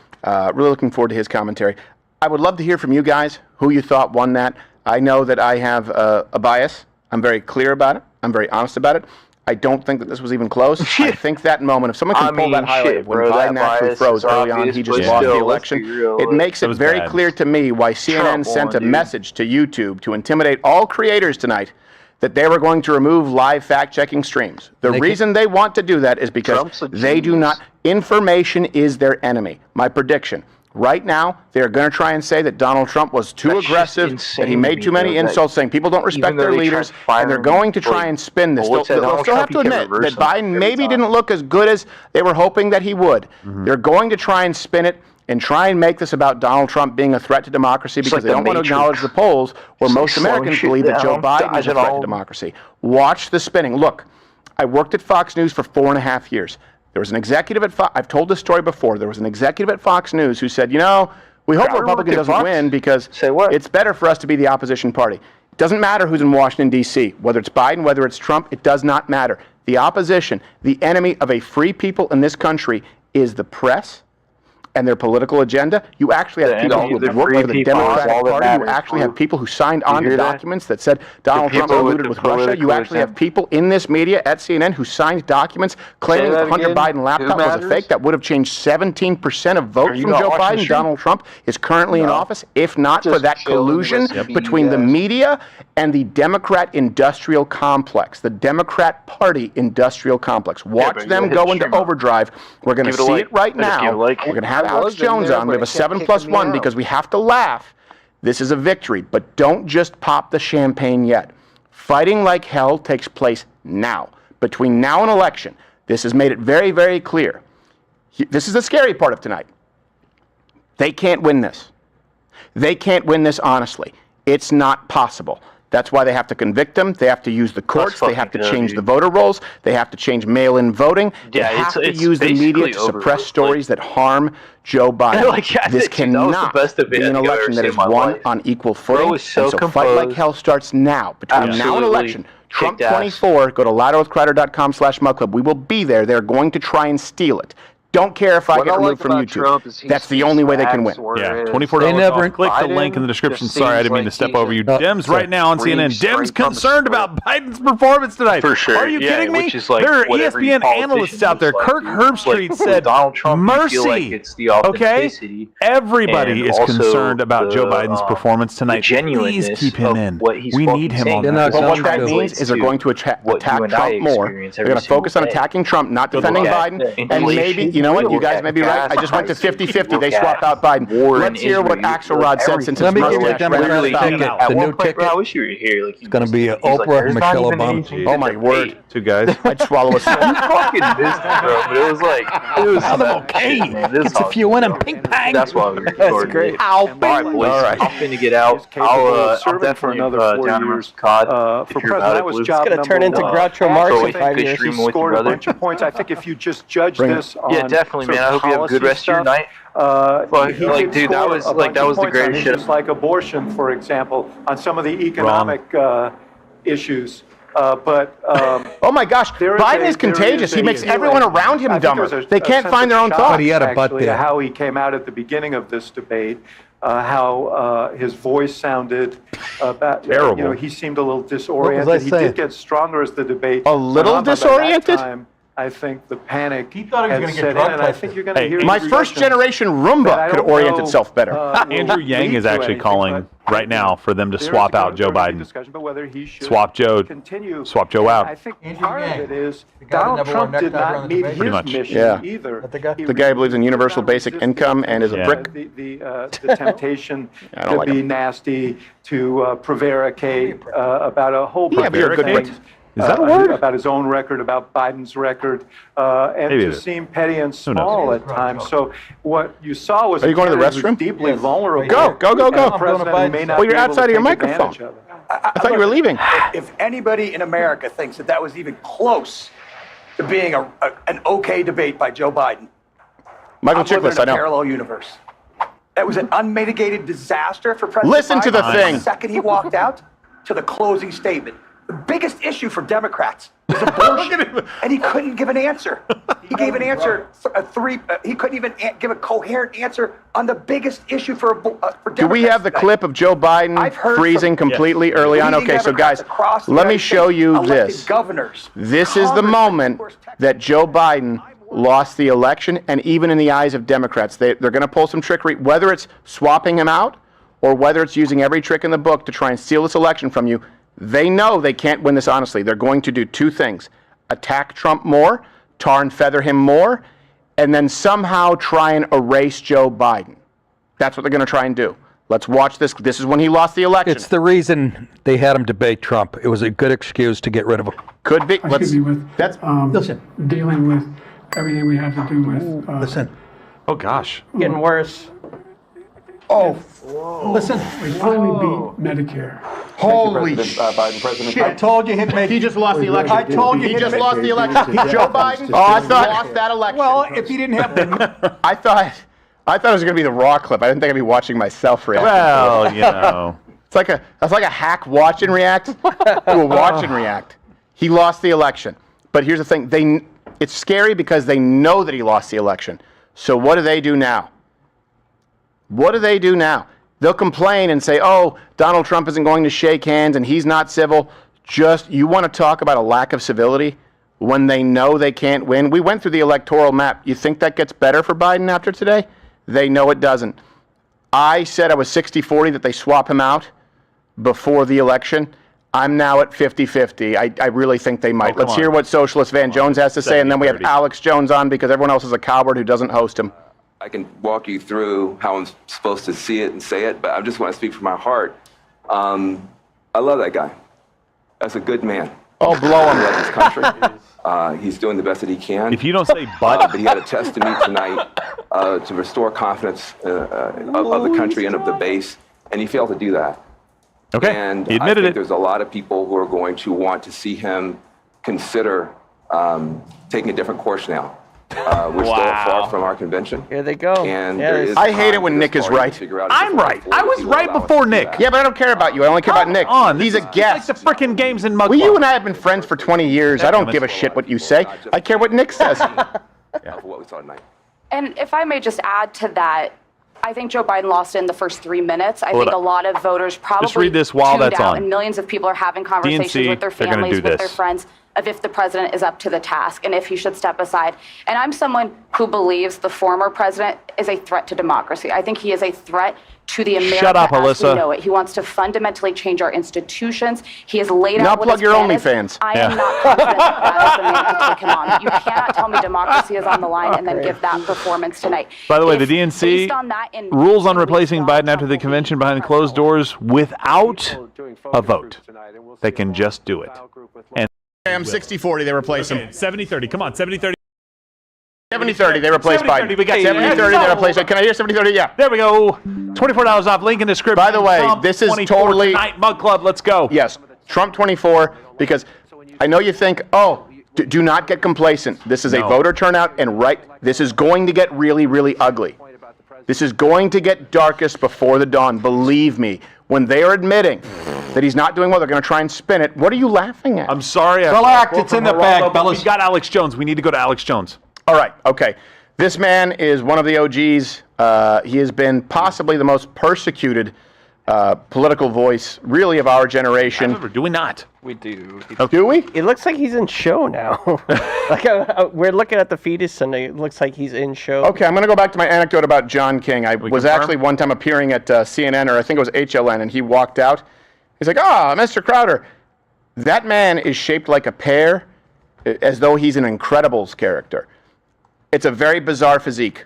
Really looking forward to his commentary. I would love to hear from you guys who you thought won that. I know that I have a bias. I'm very clear about it. I'm very honest about it. I don't think that this was even close. I think that moment, if someone can pull that highlight of when bro, Biden that actually bias froze is early on, obvious, he just but lost the still, let's be election. real. It makes it was very bad. clear to me why CNN Trump sent won, a dude. message to YouTube to intimidate all creators tonight that they were going to remove live fact-checking streams. The reason they want to do that is because Trump's a they do genius. not. Information is their enemy. My prediction. Right now, they're going to try and say that Donald Trump was too That's just aggressive, insane that he to made me, too many though, that insults, saying people don't respect even though their they leaders, tried to fire and they're him, going to try like, and spin this. bullets at They'll Donald still have Trump, to he kept admit that reversing Biden every maybe time. didn't look as good as they were hoping that he would. They're going to try and spin it and try and make this about Donald Trump being a threat to democracy because like they the don't want to Matrix. acknowledge the polls where It's like most slowing Americans shit believe that Joe down, Biden is a dodging threat to all- democracy. Watch the spinning. Look, I worked at Fox News for 4.5 years. There was an executive at Fox. I've told this story before. There was an executive at Fox News who said, you know, we hope a Crowder Republican worked at doesn't Fox? win because Say what? it's better for us to be the opposition party. It doesn't matter who's in Washington, D.C., whether it's Biden, whether it's Trump, it does not matter. The opposition, the enemy of a free people in this country is the press and their political agenda. You actually have The people enemy who of the have worked free for the people is Democratic all that Party. You matters, actually Blue. have people who signed You on to hear that? documents that said Donald Trump people with colluded the with Russia. You political actually have agenda. people in this media at CNN who signed documents claiming Say that that the Hunter again? Biden Who laptop was a matters? fake that would have changed 17% of votes Are you from not Joe watching the Biden. stream? Donald Trump is currently in No. office, if not for Just that chilling, collusion listening to between you the guys. media and the Democrat industrial complex, the Democrat Party industrial complex. Watch but you them gotta hit go the into stream up. overdrive. We're going to Give it a see like. it right Just give it a now. like. We're going to have I Alex was in Jones there, on. We but have a it kept 7+1 kicking me out. because we have to laugh. This is a victory, but don't just pop the champagne yet. Fighting like hell takes place now. Between now and election, this has made it very, very clear. This is the scary part of tonight. They can't win this. They can't win this honestly. It's not possible. That's why they have to convict them. They have to use the courts. They have to fucking change good, the dude. voter rolls. They have to change mail-in voting. Yeah, they have to it's use the media basically to over suppress with. stories that harm Joe Biden. Like, yeah, This dude, that was the cannot best debate be an I think I've election ever that seen is in my won life. on equal footing. was so and so Fight Like composed. Hell starts now. Between now and Absolutely election, Trump kicked ass. 24, go to louderwithcrowder.com/mugclub. We will be there. They're going to try and steal it. Don't care if I What get I removed like from about YouTube. Trump is he That's the speaks only way they can facts, win. whereas Yeah, $24 They never off. Click the Biden link in the description. just Sorry, I seems didn't mean to like step he's over you. a- Dems right now on reading CNN. straight Dems from the concerned script. about Biden's performance tonight. For sure. Are you Yeah, kidding me? which is like There are what every ESPN politician analysts out there. is like, Kirk dude. Herbstreit Like, said, Donald Trump, you mercy. feel like it's the Okay? authenticity Everybody and is also concerned about Joe the, Biden's performance tonight. the genuineness Please keep him of in. what he's We fucking need him saying. on They're that. not But gonna what that do it. means is they're going to attack what you and I Trump more. experience They're every going to focus on single day. attacking Trump, not Good defending look at Biden. the And maybe, inflation. you know what, you Look guys at may be right. I just went to gas 50-50. They prices. swapped out Biden. War in Let's hear what Israel. Axelrod said since his Let me give you a mustache ran Democrat Literally, out. ticket. at The one new point, bro, ticket I wish you were here. Like, is going to be he's like, Oprah, "There's not Michelle even Obama. anything Oh to my debate." word. Two guys. I'd swallow a You sword. fucking missed it, bro. But it was like, it was Okay. This Gets a all- few in him. Ping pang. That's why we recorded. great. All right, boys. All right. I'm finna get out. I'm definitely down in COD. For president, that was job It's gonna turn into number Groucho one. Marx So in if you 5 could years. stream He with your scored a brother. bunch of points. I think if you just judge Bring it. this on Yeah, definitely, sort man. I hope you have a good policy rest of your stuff, night. he like, did dude, that score was a like bunch of the points on greatest shit. issues like abortion, for example, on some of the economic issues. Oh my gosh, There is Biden a- is contagious. there He is makes a everyone feeling- around him I think dumber. there's a They can't sense find their of own shock, thoughts. But he had a butt actually, there. how he came out at the beginning of this debate, how his voice sounded. Terrible. He seemed a little disoriented. He saying? did get stronger as the debate. A little went on, but by that disoriented? time, I think the panic He thought he was had gonna get set drug in, and I tested. think you're going to hear My discussions first generation that I Roomba could don't orient know, itself better. will Andrew Yang lead is to actually anything, calling but right now for them to there's swap out going Joe to be Biden. discussion about whether he should Swap Joe out. I think Andrew part Yang, of it is the guy that Donald never wore a Trump did necktie not around the meet debate? his Pretty much. mission Yeah. either. That the guy? He The guy who believes in could universal not basic resist income and is a Yeah. brick. the temptation I don't to like be him. nasty, to prevaricate about a whole Yeah, bunch but you're a of good things. brick. Is that a word? About his own record, about Biden's record, and Maybe it to is. seem petty and knows? small at times. So what you saw was Are you going to the candidate who's restroom? deeply vulnerable. Go, go, go, and go. a president who may not Well, you're be able to outside of your take microphone. advantage of it. I thought you were leaving. If anybody in America thinks that was even close to being an okay debate by Joe Biden, Michael I'm living Chiklis, in I a know. parallel universe. That was an unmitigated disaster for President Listen Biden. to the thing. The second he walked out to the closing statement. The biggest issue for Democrats is abortion, and he couldn't give an answer. He gave an answer, he couldn't even give a coherent answer on the biggest issue for Democrats. Do we have the today. clip of Joe Biden I've heard freezing from completely early on? leading Okay, so Democrats guys, across the let me United show States, you elected this. Governors, This is the Congress, moment that Joe Biden lost the election, and even in the eyes of Democrats, they're going to pull some trickery, whether it's swapping him out or whether it's using every trick in the book to try and steal this election from you. They know they can't win this honestly. They're going to do two things: attack Trump more, tar and feather him more, and then somehow try and erase Joe Biden. That's what they're going to try and do. Let's watch this. This is when he lost the election. It's the reason they had him debate Trump. It was a good excuse to get rid of him. Could be. Excuse me, with Listen. dealing with everything we have to do with. Listen. Oh gosh. Getting worse. Listen. We finally beat Medicare. Holy President Biden, President I told you he'd make He just lost the election. I told you He he'd just make- lost the election. Joe Biden lost that election. Well, if he didn't have the I thought it was going to be the Raw clip. I didn't think I'd be watching myself react. Well, you know. That's like a hack watch and react to a watch and react. He lost the election. But here's the thing. It's scary because they know that he lost the election. So what do they do now? What do they do now? They'll complain and say, oh, Donald Trump isn't going to shake hands and he's not civil. You want to talk about a lack of civility when they know they can't win? We went through the electoral map. You think that gets better for Biden after today? They know it doesn't. I said I was 60-40 that they swap him out before the election. I'm now at 50-50. I really think they might. Let's hear what Socialist Van Jones has to say, and then we have Alex Jones on because everyone else is a coward who doesn't host him. I can walk you through how I'm supposed to see it and say it, but I just want to speak from my heart. I love that guy. That's a good man. Oh, blow him. He loves his country. He's doing the best that he can. If you don't say but. But he had a test to meet tonight to restore confidence of the country and of the base, and he failed to do that. Okay, and he I admitted think it. there's a lot of people who are going to want to see him consider taking a different course now. We're still far from our convention. Here they go. And there is I hate it time when for Nick this is party to right. figure out I'm right. I was right before Nick. Yeah, but I don't care about you. I only care about Nick. He's a guest. Like the frickin' games in Mug Well, Club. you and I have been friends for 20 years. I don't give a shit what you say. I care what Nick says. For what we saw tonight. And if I may just add to that, I think Joe Biden lost in the first 3 minutes. I Hold think up. a lot of voters probably Just read this while tuned that's out, on. and millions of people are having conversations DNC, with their they're gonna families, do with their this. friends, of if the president is up to the task and if he should step aside. And I'm someone who believes the former president is a threat to democracy. I think he is a threat to the America Shut up, as Alyssa. we know it. He wants to fundamentally change our institutions. He has laid Now out what plug his your plan is. OnlyFans. I am not confident that is the man to take him on. You cannot tell me democracy is on the line and then give that performance tonight. By the way, If the DNC based on that in rules on replacing Biden after the convention behind closed doors without a vote. They can just do it. And I'm 60-40. They replace him. 70-30. Come on, 70-30. 70-30. They replace 70-30, Biden. we got 70-30. They replace him. Can I hear 70-30? Yeah. There we go. $24 off. Link in the description. By the way, Trump this is 24 totally tonight, Mug Club. Let's go. Yes, Trump 24, because I know you think, oh, do not get complacent. This is a No. voter turnout, and this is going to get really, really ugly. This is going to get darkest before the dawn. Believe me, when they are admitting that he's not doing well, they're going to try and spin it. What are you laughing at? I'm sorry. Relax, it's in the bag, fellas. We got Alex Jones. We need to go to Alex Jones. All right, okay. This man is one of the OGs. He has been possibly the most persecuted political voice, really, of our generation. Or do we not? We do. Do we? It looks like he's in show now. We're looking at the fetus, and it looks like he's in show. Okay, I'm going to go back to my anecdote about John King. I was confirm? actually one time appearing at CNN, or I think it was HLN, and he walked out. He's like, Mr. Crowder, that man is shaped like a pear, as though he's an Incredibles character. It's a very bizarre physique.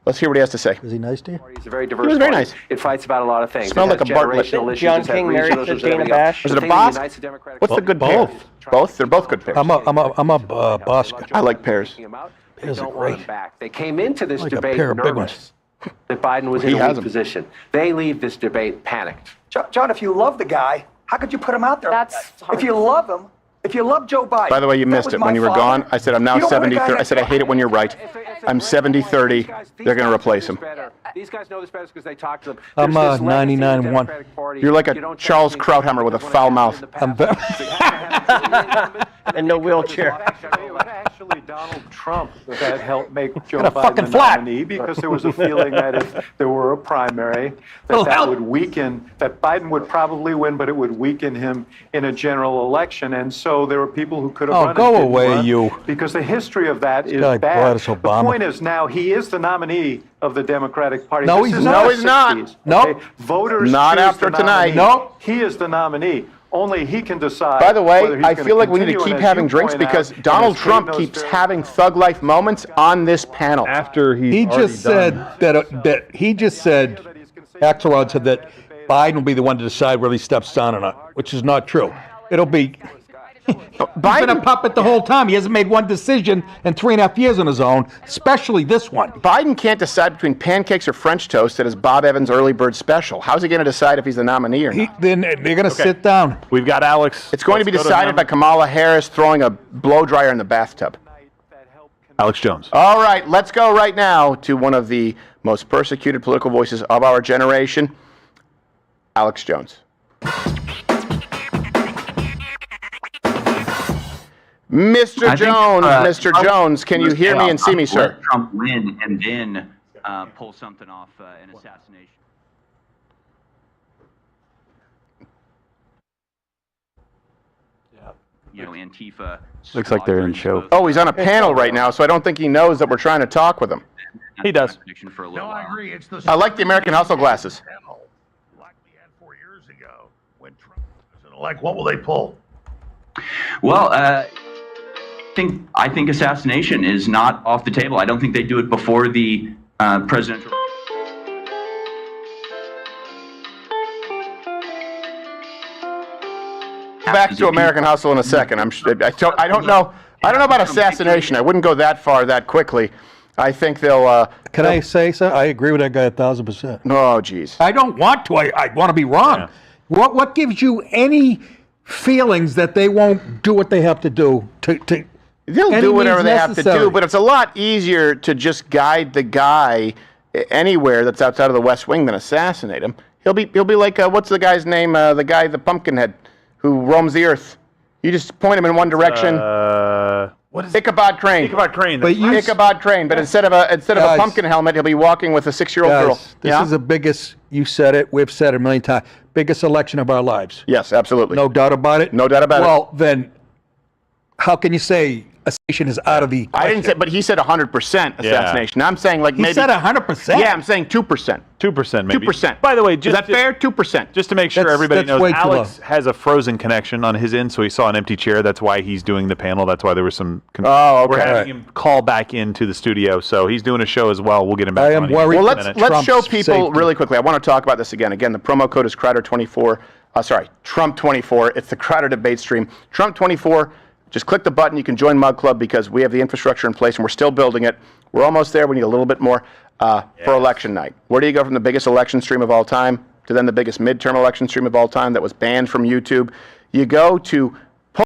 Let's hear what he has to say. Was he nice to you? He's a very diverse He was very party. nice. It fights about a lot of things. Smelled It like has a Bartlett. generational issues, John it has King regional married to issues, Dana everything else. Bash. Was The it a thing that boss? unites the Democratic What's the good pair? Both? They're both good pairs. I'm a boss guy. I like pears. They Pears are don't want him great. back. They came into this Like a debate pair of big nervous that Biden was He in a has weak them. position. They leave this debate panicked. John, if you love the guy, how could you put him out there? If you love him, if you love Joe Biden. By the way, you that missed was it my when you were father. gone. I said I'm now You don't want a 70. guy I said I hate it when you're right. I'm 70-30. They're going to replace him. These guys know this better because they talk to them. I'm There's this legacy of the 99-1. Democratic Party. You're like You a don't Charles touch me. Krauthammer with a foul mouth. I'm very. And no wheelchair. It was actually Donald Trump that helped make Joe Got a fucking Biden the flat. nominee because there was a feeling that if there were a primary, that would weaken, that Biden would probably win, but it would weaken him in a general election. And so there were people who could have Oh, run. go and didn't away, run, you. Because the history of that is guy bad. brought us The Obama. point is now he is the nominee of the Democratic Party. No, This he's is not. the No, he's not. 60s, Nope. okay? Voters Not choose after the tonight. nominee. Nope. He is the nominee. Only he can decide. By the way, whether he's I gonna feel like we need to continue, keep and as having you drinks point out, because and Donald as Trump Kate knows keeps very having thug life moments on this panel. After he's He already just said done. that he just said Axelrod said that Biden will be the one to decide whether he steps down or not, which is not true. It'll be. He's been a puppet the whole time. He hasn't made one decision in 3.5 years on his own, especially this one. Biden can't decide between pancakes or French toast at his Bob Evans early bird special. How's he going to decide if he's the nominee or not? Then they're going to sit down. We've got Alex. It's going to be Let's go decided him. by Kamala Harris throwing a blow dryer in the bathtub. Alex Jones. All right, let's go right now to one of the most persecuted political voices of our generation, Alex Jones. Mr. Jones, Mr. Jones, can you hear me and see me, sir? Let Trump win and then pull something off an assassination. You know, Antifa. Looks like they're in show. Oh, he's on a panel right now, so I don't think he knows that we're trying to talk with him. He does. For a little while. agree. It's the I like the American Hustle glasses. like we had 4 years ago when Trump was like, what will they pull? Well, I think assassination is not off the table. I don't think they do it before the presidential. Back to American Hustle in a second. I don't know about assassination. I wouldn't go that far that quickly. I think they'll. Can I say so? I agree with that guy 1,000%. Oh, geez. I don't want to. I want to be wrong. Yeah. What gives you any feelings that they won't do what they have to do to They'll any do whatever means they have to necessary? do, but it's a lot easier to just guide the guy anywhere that's outside of the West Wing than assassinate him. He'll be like what's the guy's name? The guy, the Pumpkinhead, who roams the earth. You just point him in one direction. What is Ichabod Crane? Ichabod Crane. But you- Ichabod Crane, but instead of a Guys. pumpkin helmet, he'll be walking with a 6-year-old girl. Guys, this is the biggest, you said it, we've said it a million times, biggest election of our lives. Yes, absolutely. No doubt about it? No doubt about it. Well, then, how can you say assassination is out of the I didn't say, but he said 100% assassination. I'm saying like He maybe. said 100%? Yeah, I'm saying 2%. 2% maybe. 2%. By the way, Is that fair? 2%. Just to make sure That's- everybody that's knows, way too Alex low. has a frozen connection on his end, so he saw an empty chair. That's why he's doing the panel. That's why there was some. Oh, okay. We're having him call back into the studio, so he's doing a show as well. We'll get him back. I am on here. worried. Well, in a minute. let's show Trump's people safety. really quickly. I want to talk about this again. Again, the promo code is Crowder24. Trump24. It's the Crowder debate stream. Trump24. Just click the button. You can join Mug Club because we have the infrastructure in place and we're still building it. We're almost there. We need a little bit more for election night. Where do you go from the biggest election stream of all time to then the biggest midterm election stream of all time that was banned from YouTube? You go to